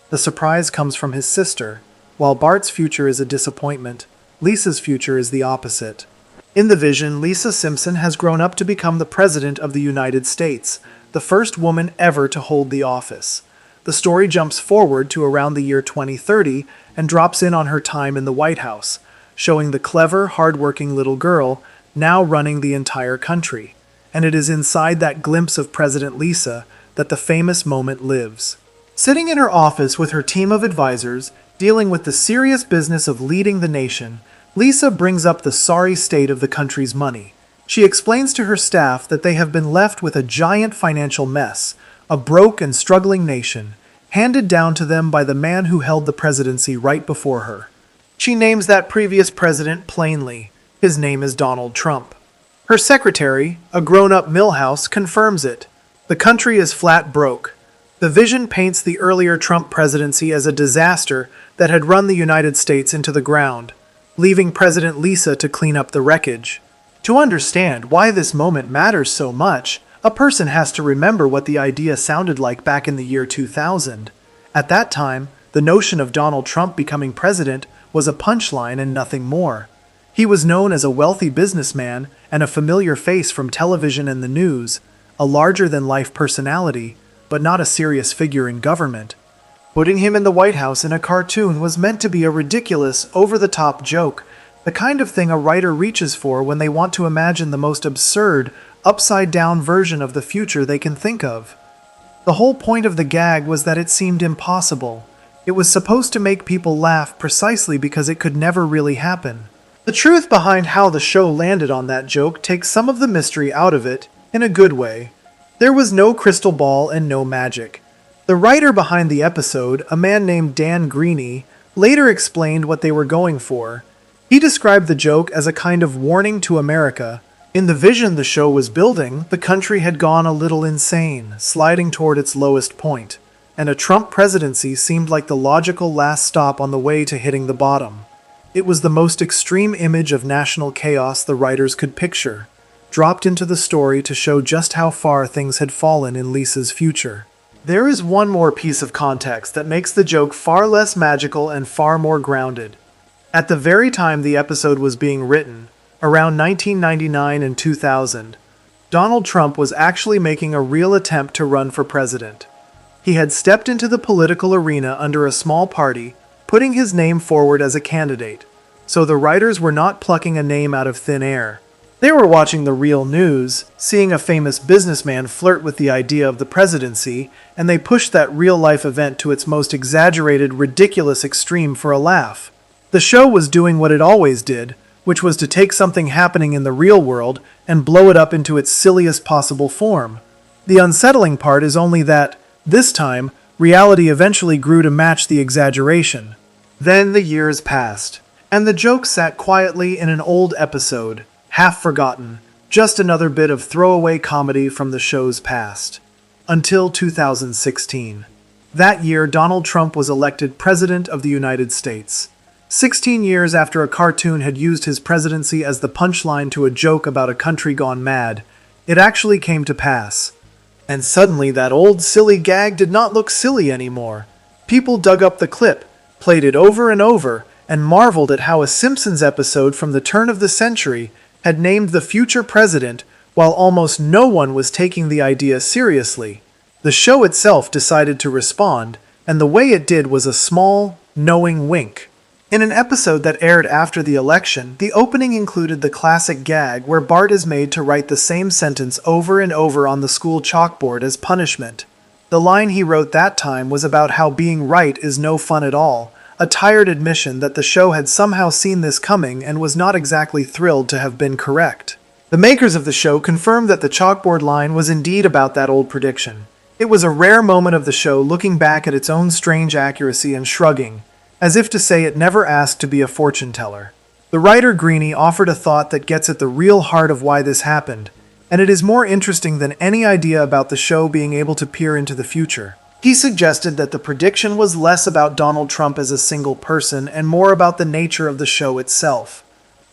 The surprise comes from his sister. While Bart's future is a disappointment, Lisa's future is the opposite. In the vision, Lisa Simpson has grown up to become the President of the United States, the first woman ever to hold the office. The story jumps forward to around the year 2030 and drops in on her time in the White House, showing the clever, hard-working little girl now running the entire country. And it is inside that glimpse of President Lisa that the famous moment lives. Sitting in her office with her team of advisors, dealing with the serious business of leading the nation, Lisa brings up the sorry state of the country's money. She explains to her staff that they have been left with a giant financial mess, a broke and struggling nation, handed down to them by the man who held the presidency right before her. She names that previous president plainly. His name is Donald Trump. Her secretary, a grown-up Milhouse, confirms it. The country is flat broke. The vision paints the earlier Trump presidency as a disaster that had run the United States into the ground, leaving President Lisa to clean up the wreckage. To understand why this moment matters so much, a person has to remember what the idea sounded like back in the year 2000. At that time, the notion of Donald Trump becoming president was a punchline and nothing more. He was known as a wealthy businessman and a familiar face from television and the news, a larger-than-life personality, but not a serious figure in government. Putting him in the White House in a cartoon was meant to be a ridiculous, over-the-top joke, the kind of thing a writer reaches for when they want to imagine the most absurd, upside-down version of the future they can think of. The whole point of the gag was that it seemed impossible. It was supposed to make people laugh precisely because it could never really happen. The truth behind how the show landed on that joke takes some of the mystery out of it, in a good way. There was no crystal ball and no magic. The writer behind the episode, a man named Dan Greeny, later explained what they were going for. He described the joke as a kind of warning to America. In the vision the show was building, the country had gone a little insane, sliding toward its lowest point, and a Trump presidency seemed like the logical last stop on the way to hitting the bottom. It was the most extreme image of national chaos the writers could picture, dropped into the story to show just how far things had fallen in Lisa's future. There is one more piece of context that makes the joke far less magical and far more grounded. At the very time the episode was being written, around 1999 and 2000, Donald Trump was actually making a real attempt to run for president. He had stepped into the political arena under a small party, putting his name forward as a candidate, so the writers were not plucking a name out of thin air. They were watching the real news, seeing a famous businessman flirt with the idea of the presidency, and they pushed that real-life event to its most exaggerated, ridiculous extreme for a laugh. The show was doing what it always did, which was to take something happening in the real world and blow it up into its silliest possible form. The unsettling part is only that, this time, reality eventually grew to match the exaggeration. Then the years passed, and the joke sat quietly in an old episode, half forgotten, just another bit of throwaway comedy from the show's past. Until 2016. That year, Donald Trump was elected President of the United States. 16 years after a cartoon had used his presidency as the punchline to a joke about a country gone mad, it actually came to pass. And suddenly that old silly gag did not look silly anymore. People dug up the clip, played it over and over, and marveled at how a Simpsons episode from the turn of the century had named the future president while almost no one was taking the idea seriously. The show itself decided to respond, and the way it did was a small, knowing wink. In an episode that aired after the election, the opening included the classic gag where Bart is made to write the same sentence over and over on the school chalkboard as punishment. The line he wrote that time was about how being right is no fun at all, a tired admission that the show had somehow seen this coming and was not exactly thrilled to have been correct. The makers of the show confirmed that the chalkboard line was indeed about that old prediction. It was a rare moment of the show looking back at its own strange accuracy and shrugging, as if to say it never asked to be a fortune teller. The writer Greene offered a thought that gets at the real heart of why this happened, and it is more interesting than any idea about the show being able to peer into the future. He suggested that the prediction was less about Donald Trump as a single person and more about the nature of the show itself.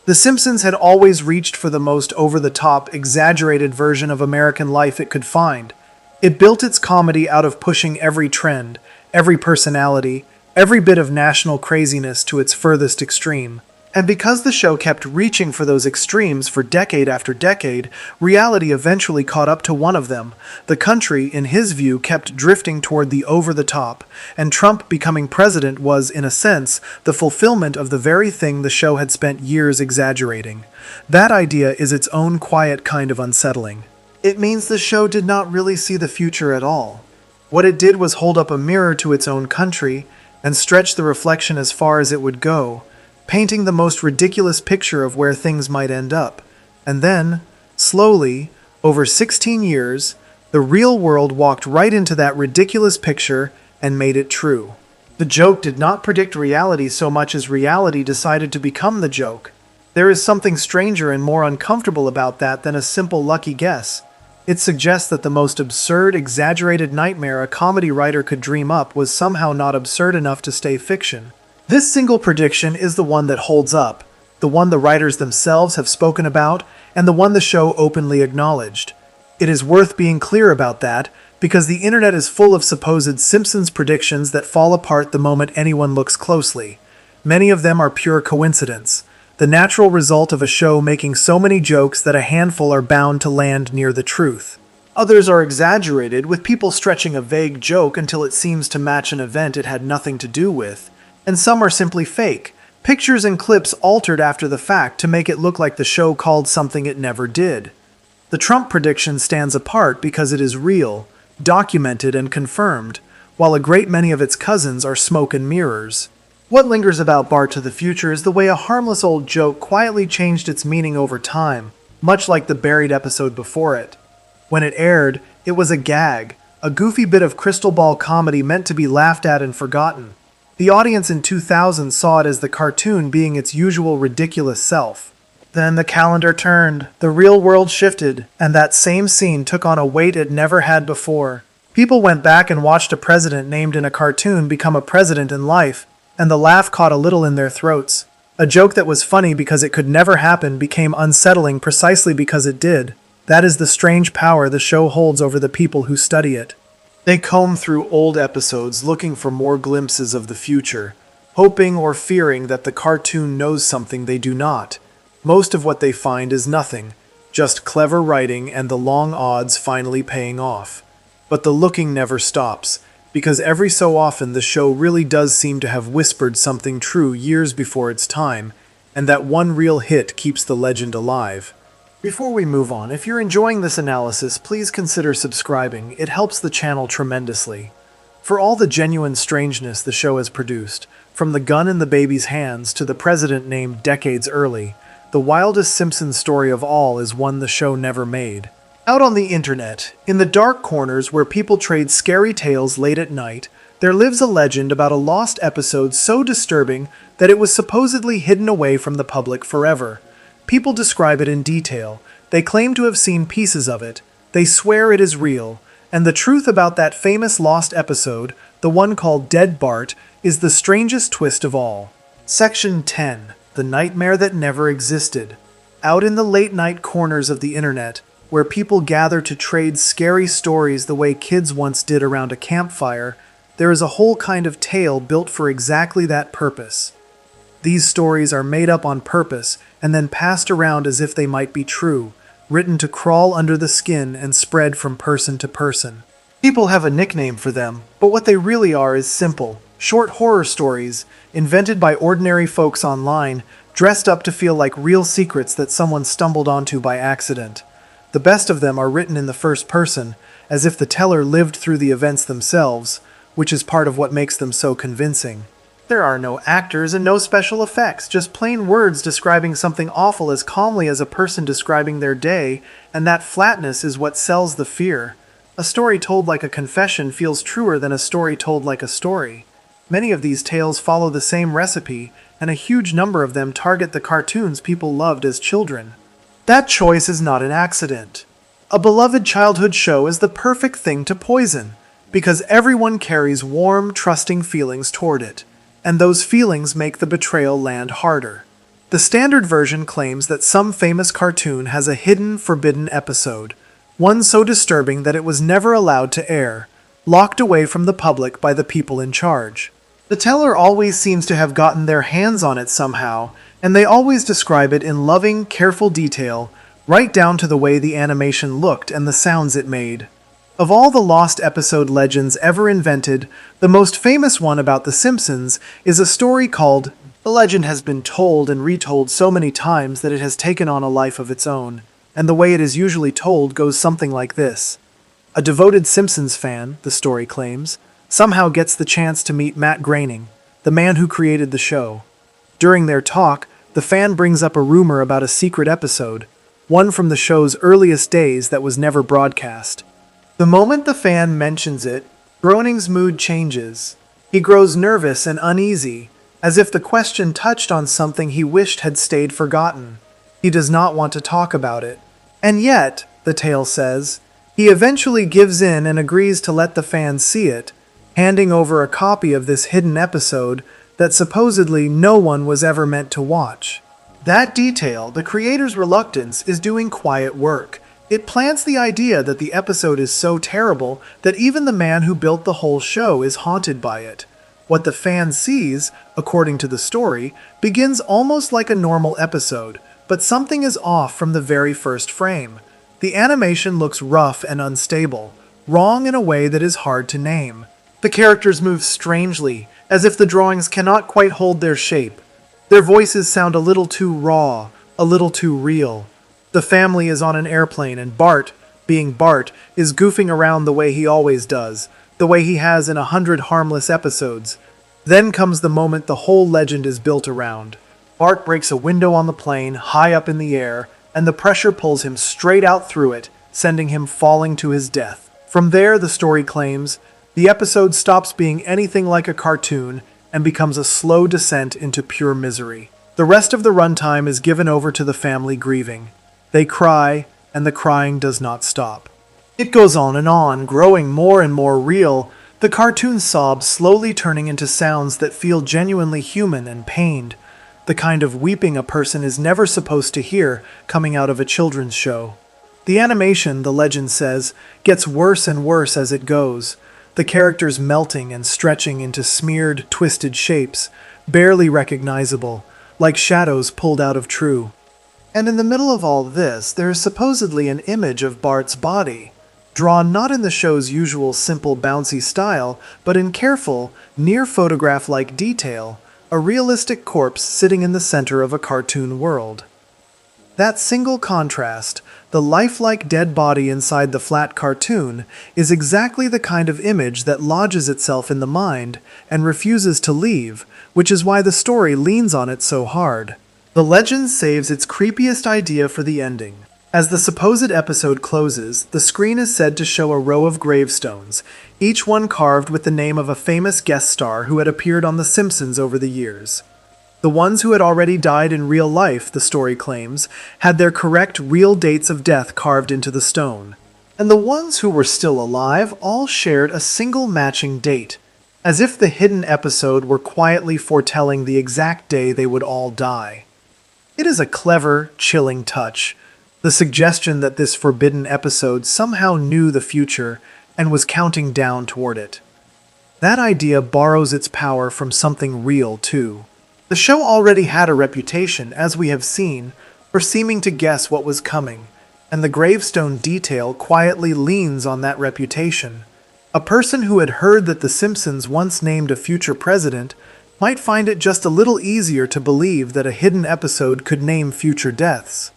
The Simpsons had always reached for the most over-the-top, exaggerated version of American life it could find. It built its comedy out of pushing every trend, every personality, every bit of national craziness to its furthest extreme. And because the show kept reaching for those extremes for decade after decade, reality eventually caught up to one of them. The country, in his view, kept drifting toward the over-the-top, and Trump becoming president was, in a sense, the fulfillment of the very thing the show had spent years exaggerating. That idea is its own quiet kind of unsettling. It means the show did not really see the future at all. What it did was hold up a mirror to its own country and stretch the reflection as far as it would go, painting the most ridiculous picture of where things might end up. And then, slowly, over 16 years, the real world walked right into that ridiculous picture and made it true. The joke did not predict reality so much as reality decided to become the joke. There is something stranger and more uncomfortable about that than a simple lucky guess. It suggests that the most absurd, exaggerated nightmare a comedy writer could dream up was somehow not absurd enough to stay fiction. This single prediction is the one that holds up, the one the writers themselves have spoken about, and the one the show openly acknowledged. It is worth being clear about that, because the internet is full of supposed Simpsons predictions that fall apart the moment anyone looks closely. Many of them are pure coincidence, the natural result of a show making so many jokes that a handful are bound to land near the truth. Others are exaggerated, with people stretching a vague joke until it seems to match an event it had nothing to do with. And some are simply fake, pictures and clips altered after the fact to make it look like the show called something it never did. The Trump prediction stands apart because it is real, documented and confirmed, while a great many of its cousins are smoke and mirrors. What lingers about Bart to the Future is the way a harmless old joke quietly changed its meaning over time, much like the Buried episode before it. When it aired, it was a gag, a goofy bit of crystal ball comedy meant to be laughed at and forgotten. The audience in 2000 saw it as the cartoon being its usual ridiculous self. Then the calendar turned, the real world shifted, and that same scene took on a weight it never had before. People went back and watched a president named in a cartoon become a president in life, and the laugh caught a little in their throats. A joke that was funny because it could never happen became unsettling precisely because it did. That is the strange power the show holds over the people who study it. They comb through old episodes looking for more glimpses of the future, hoping or fearing that the cartoon knows something they do not. Most of what they find is nothing, just clever writing and the long odds finally paying off. But the looking never stops, because every so often the show really does seem to have whispered something true years before its time, and that one real hit keeps the legend alive. Before we move on, if you're enjoying this analysis, please consider subscribing. It helps the channel tremendously. For all the genuine strangeness the show has produced, from the gun in the baby's hands to the president named decades early, the wildest Simpsons story of all is one the show never made. Out on the internet, in the dark corners where people trade scary tales late at night, there lives a legend about a lost episode so disturbing that it was supposedly hidden away from the public forever. People describe it in detail. They claim to have seen pieces of it. They swear it is real. And the truth about that famous lost episode, the one called Dead Bart, is the strangest twist of all. Section 10. The Nightmare That Never Existed. Out in the late-night corners of the internet, where people gather to trade scary stories the way kids once did around a campfire, there is a whole kind of tale built for exactly that purpose. These stories are made up on purpose and then passed around as if they might be true, written to crawl under the skin and spread from person to person. People have a nickname for them, but what they really are is simple, short horror stories, invented by ordinary folks online, dressed up to feel like real secrets that someone stumbled onto by accident. The best of them are written in the first person, as if the teller lived through the events themselves, which is part of what makes them so convincing. There are no actors and no special effects, just plain words describing something awful as calmly as a person describing their day, and that flatness is what sells the fear. A story told like a confession feels truer than a story told like a story. Many of these tales follow the same recipe, and a huge number of them target the cartoons people loved as children. That choice is not an accident. A beloved childhood show is the perfect thing to poison, because everyone carries warm, trusting feelings toward it, and those feelings make the betrayal land harder. The standard version claims that some famous cartoon has a hidden, forbidden episode, one so disturbing that it was never allowed to air, locked away from the public by the people in charge. The teller always seems to have gotten their hands on it somehow, and they always describe it in loving, careful detail, right down to the way the animation looked and the sounds it made. Of all the lost episode legends ever invented, the most famous one about The Simpsons is a story called The Legend has been told and retold so many times that it has taken on a life of its own, and the way it is usually told goes something like this. A devoted Simpsons fan, the story claims, somehow gets the chance to meet Matt Groening, the man who created the show. During their talk, the fan brings up a rumor about a secret episode, one from the show's earliest days that was never broadcast. The moment the fan mentions it, Groening's mood changes. He grows nervous and uneasy, as if the question touched on something he wished had stayed forgotten. He does not want to talk about it. And yet, the tale says, he eventually gives in and agrees to let the fans see it, handing over a copy of this hidden episode that supposedly no one was ever meant to watch. That detail, the creator's reluctance, is doing quiet work. It plants the idea that the episode is so terrible that even the man who built the whole show is haunted by it. What the fan sees, according to the story, begins almost like a normal episode, but something is off from the very first frame. The animation looks rough and unstable, wrong in a way that is hard to name. The characters move strangely, as if the drawings cannot quite hold their shape. Their voices sound a little too raw, a little too real. The family is on an airplane and Bart, being Bart, is goofing around the way he always does, the way he has in 100 harmless episodes. Then comes the moment the whole legend is built around. Bart breaks a window on the plane, high up in the air, and the pressure pulls him straight out through it, sending him falling to his death. From there, the story claims, the episode stops being anything like a cartoon and becomes a slow descent into pure misery. The rest of the runtime is given over to the family grieving. They cry, and the crying does not stop. It goes on, growing more and more real, the cartoon sobs slowly turning into sounds that feel genuinely human and pained, the kind of weeping a person is never supposed to hear coming out of a children's show. The animation, the legend says, gets worse and worse as it goes, the characters melting and stretching into smeared, twisted shapes, barely recognizable, like shadows pulled out of True. And in the middle of all this, there is supposedly an image of Bart's body, drawn not in the show's usual simple bouncy style, but in careful, near-photograph-like detail, a realistic corpse sitting in the center of a cartoon world. That single contrast, the lifelike dead body inside the flat cartoon, is exactly the kind of image that lodges itself in the mind and refuses to leave, which is why the story leans on it so hard. The legend saves its creepiest idea for the ending. As the supposed episode closes, the screen is said to show a row of gravestones, each one carved with the name of a famous guest star who had appeared on The Simpsons over the years. The ones who had already died in real life, the story claims, had their correct real dates of death carved into the stone. And the ones who were still alive all shared a single matching date, as if the hidden episode were quietly foretelling the exact day they would all die. It is a clever, chilling touch, the suggestion that this forbidden episode somehow knew the future and was counting down toward it. That idea borrows its power from something real, too. The show already had a reputation, as we have seen, for seeming to guess what was coming, and the gravestone detail quietly leans on that reputation. A person who had heard that The Simpsons once named a future president might find it just a little easier to believe that a hidden episode could name future deaths.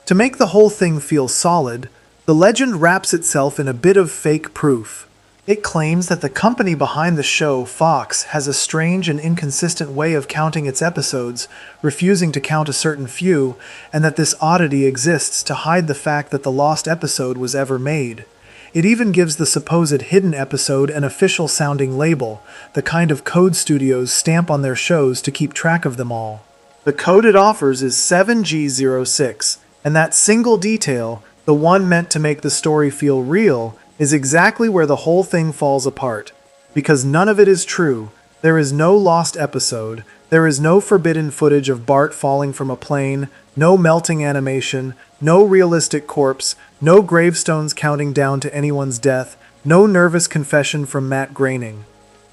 To make the whole thing feel solid, the legend wraps itself in a bit of fake proof. It claims that the company behind the show, Fox, has a strange and inconsistent way of counting its episodes, refusing to count a certain few, and that this oddity exists to hide the fact that the lost episode was ever made. It even gives the supposed hidden episode an official-sounding label, the kind of code studios stamp on their shows to keep track of them all. The code it offers is 7G06, and that single detail, the one meant to make the story feel real, is exactly where the whole thing falls apart. Because none of it is true, there is no lost episode, there is no forbidden footage of Bart falling from a plane, no melting animation, no realistic corpse, no gravestones counting down to anyone's death, no nervous confession from Matt Groening.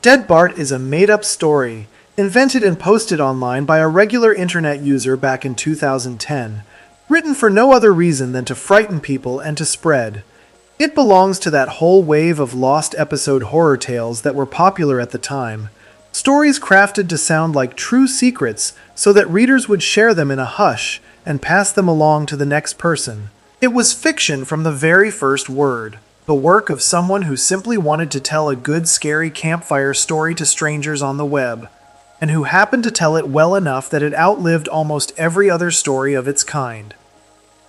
Dead Bart is a made-up story, invented and posted online by a regular internet user back in 2010, written for no other reason than to frighten people and to spread. It belongs to that whole wave of lost episode horror tales that were popular at the time. Stories crafted to sound like true secrets so that readers would share them in a hush and pass them along to the next person. It was fiction from the very first word, the work of someone who simply wanted to tell a good scary campfire story to strangers on the web, and who happened to tell it well enough that it outlived almost every other story of its kind.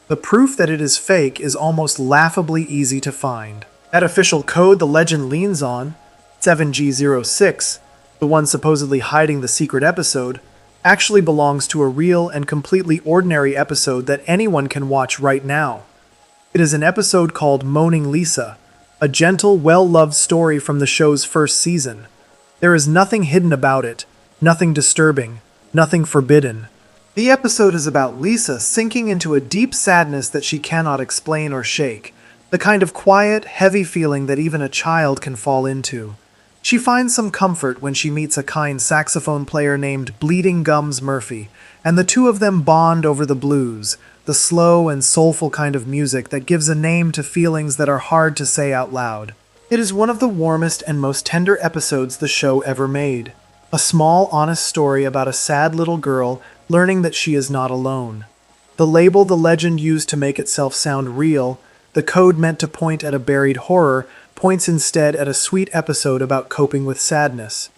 The proof that it is fake is almost laughably easy to find. That official code the legend leans on, 7G06, the one supposedly hiding the secret episode, actually belongs to a real and completely ordinary episode that anyone can watch right now. It is an episode called Moaning Lisa, a gentle, well-loved story from the show's first season. There is nothing hidden about it, nothing disturbing, nothing forbidden. The episode is about Lisa sinking into a deep sadness that she cannot explain or shake, the kind of quiet, heavy feeling that even a child can fall into. She finds some comfort when she meets a kind saxophone player named Bleeding Gums Murphy, and the two of them bond over the blues, the slow and soulful kind of music that gives a name to feelings that are hard to say out loud. It is one of the warmest and most tender episodes the show ever made. A small, honest story about a sad little girl learning that she is not alone. The label the legend used to make itself sound real, the code meant to point at a buried horror, points instead at a sweet episode about coping with sadness.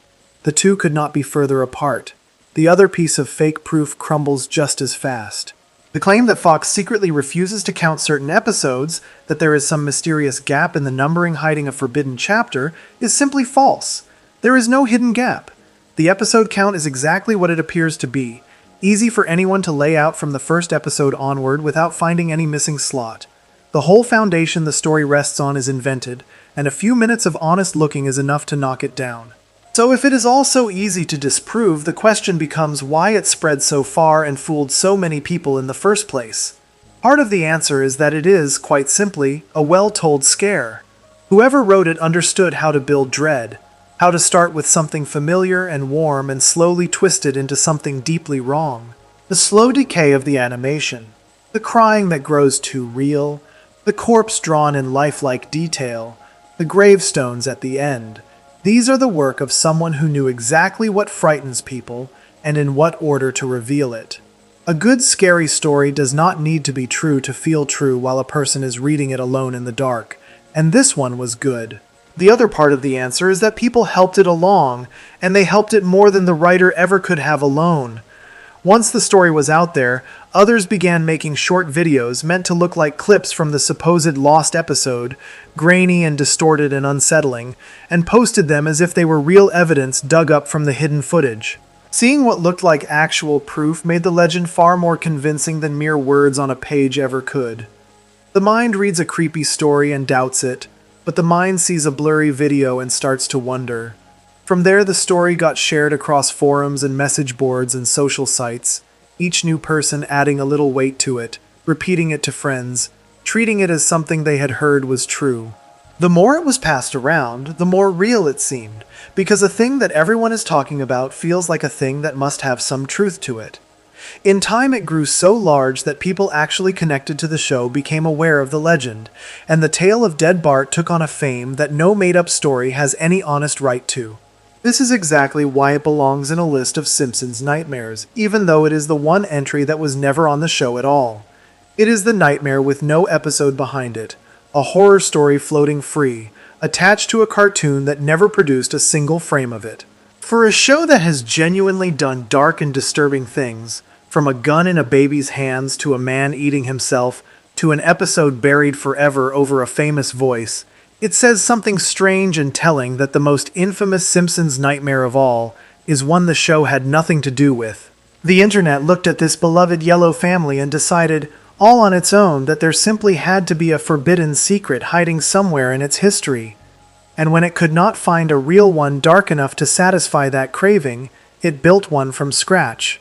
The two could not be further apart. The other piece of fake proof crumbles just as fast. The claim that Fox secretly refuses to count certain episodes, that there is some mysterious gap in the numbering hiding a forbidden chapter, is simply false. There is no hidden gap. The episode count is exactly what it appears to be, easy for anyone to lay out from the first episode onward without finding any missing slot. The whole foundation the story rests on is invented, and a few minutes of honest looking is enough to knock it down. So if it is all so easy to disprove, the question becomes why it spread so far and fooled so many people in the first place. Part of the answer is that it is, quite simply, a well-told scare. Whoever wrote it understood how to build dread, how to start with something familiar and warm and slowly twist it into something deeply wrong. The slow decay of the animation, the crying that grows too real, the corpse drawn in lifelike detail, the gravestones at the end. These are the work of someone who knew exactly what frightens people and in what order to reveal it. A good scary story does not need to be true to feel true while a person is reading it alone in the dark, and this one was good. The other part of the answer is that people helped it along, and they helped it more than the writer ever could have alone. Once the story was out there, others began making short videos meant to look like clips from the supposed lost episode, grainy and distorted and unsettling, and posted them as if they were real evidence dug up from the hidden footage. Seeing what looked like actual proof made the legend far more convincing than mere words on a page ever could. The mind reads a creepy story and doubts it, but the mind sees a blurry video and starts to wonder. From there, the story got shared across forums and message boards and social sites, each new person adding a little weight to it, repeating it to friends, treating it as something they had heard was true. The more it was passed around, the more real it seemed, because a thing that everyone is talking about feels like a thing that must have some truth to it. In time, it grew so large that people actually connected to the show became aware of the legend, and the tale of Dead Bart took on a fame that no made-up story has any honest right to. This is exactly why it belongs in a list of Simpsons nightmares, even though it is the one entry that was never on the show at all. It is the nightmare with no episode behind it, a horror story floating free, attached to a cartoon that never produced a single frame of it. For a show that has genuinely done dark and disturbing things, from a gun in a baby's hands to a man eating himself, to an episode buried forever over a famous voice, It says something strange and telling that the most infamous Simpsons nightmare of all is one the show had nothing to do with. The internet looked at this beloved yellow family and decided, all on its own, that there simply had to be a forbidden secret hiding somewhere in its history. And when it could not find a real one dark enough to satisfy that craving, it built one from scratch.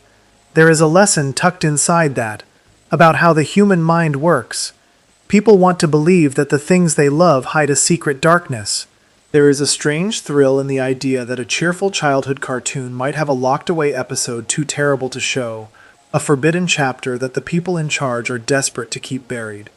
There is a lesson tucked inside that, about how the human mind works. People want to believe that the things they love hide a secret darkness. There is a strange thrill in the idea that a cheerful childhood cartoon might have a locked-away episode too terrible to show, a forbidden chapter that the people in charge are desperate to keep buried.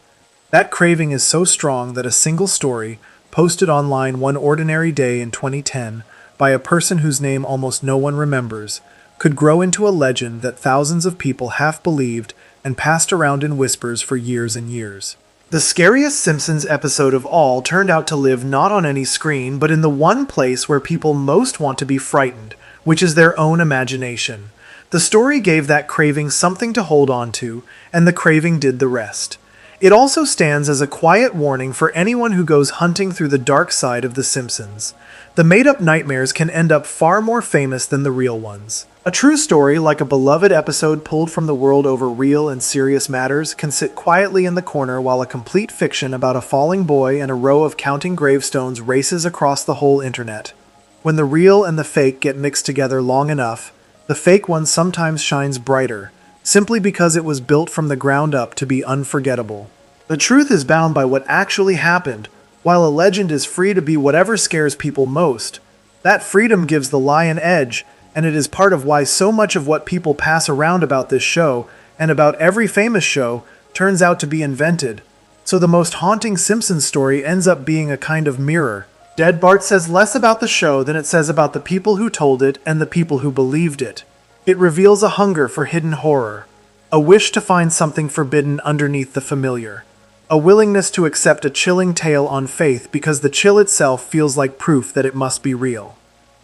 That craving is so strong that a single story, posted online one ordinary day in 2010 by a person whose name almost no one remembers, could grow into a legend that thousands of people half believed and passed around in whispers for years and years. The scariest Simpsons episode of all turned out to live not on any screen, but in the one place where people most want to be frightened, which is their own imagination. The story gave that craving something to hold on to, and the craving did the rest. It also stands as a quiet warning for anyone who goes hunting through the dark side of The Simpsons. The made-up nightmares can end up far more famous than the real ones. A true story, like a beloved episode pulled from the world over real and serious matters, can sit quietly in the corner while a complete fiction about a falling boy and a row of counting gravestones races across the whole internet. When the real and the fake get mixed together long enough, the fake one sometimes shines brighter, simply because it was built from the ground up to be unforgettable. The truth is bound by what actually happened, while a legend is free to be whatever scares people most. That freedom gives the lie an edge, and it is part of why so much of what people pass around about this show, and about every famous show, turns out to be invented. So the most haunting Simpsons story ends up being a kind of mirror. Dead Bart says less about the show than it says about the people who told it and the people who believed it. It reveals a hunger for hidden horror, a wish to find something forbidden underneath the familiar, a willingness to accept a chilling tale on faith because the chill itself feels like proof that it must be real.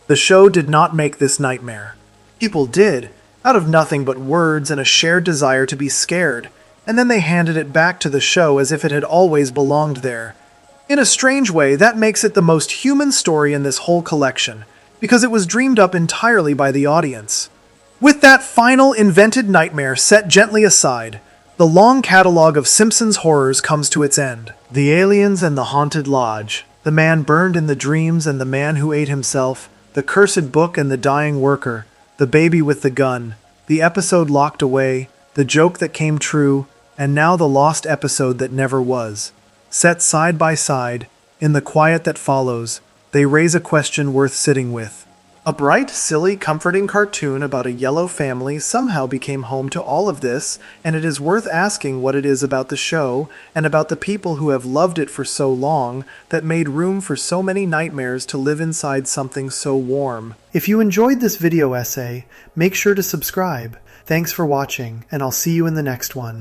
The show did not make this nightmare. People did, out of nothing but words and a shared desire to be scared, and then they handed it back to the show as if it had always belonged there. In a strange way, that makes it the most human story in this whole collection, because it was dreamed up entirely by the audience. With that final invented nightmare set gently aside, the long catalog of Simpsons horrors comes to its end. The aliens and the haunted lodge, the man burned in the dreams and the man who ate himself, the cursed book and the dying worker, the baby with the gun, the episode locked away, the joke that came true, and now the lost episode that never was. Set side by side, in the quiet that follows, they raise a question worth sitting with. A bright, silly, comforting cartoon about a yellow family somehow became home to all of this, and it is worth asking what it is about the show, and about the people who have loved it for so long, that made room for so many nightmares to live inside something so warm. If you enjoyed this video essay, make sure to subscribe. Thanks for watching, and I'll see you in the next one.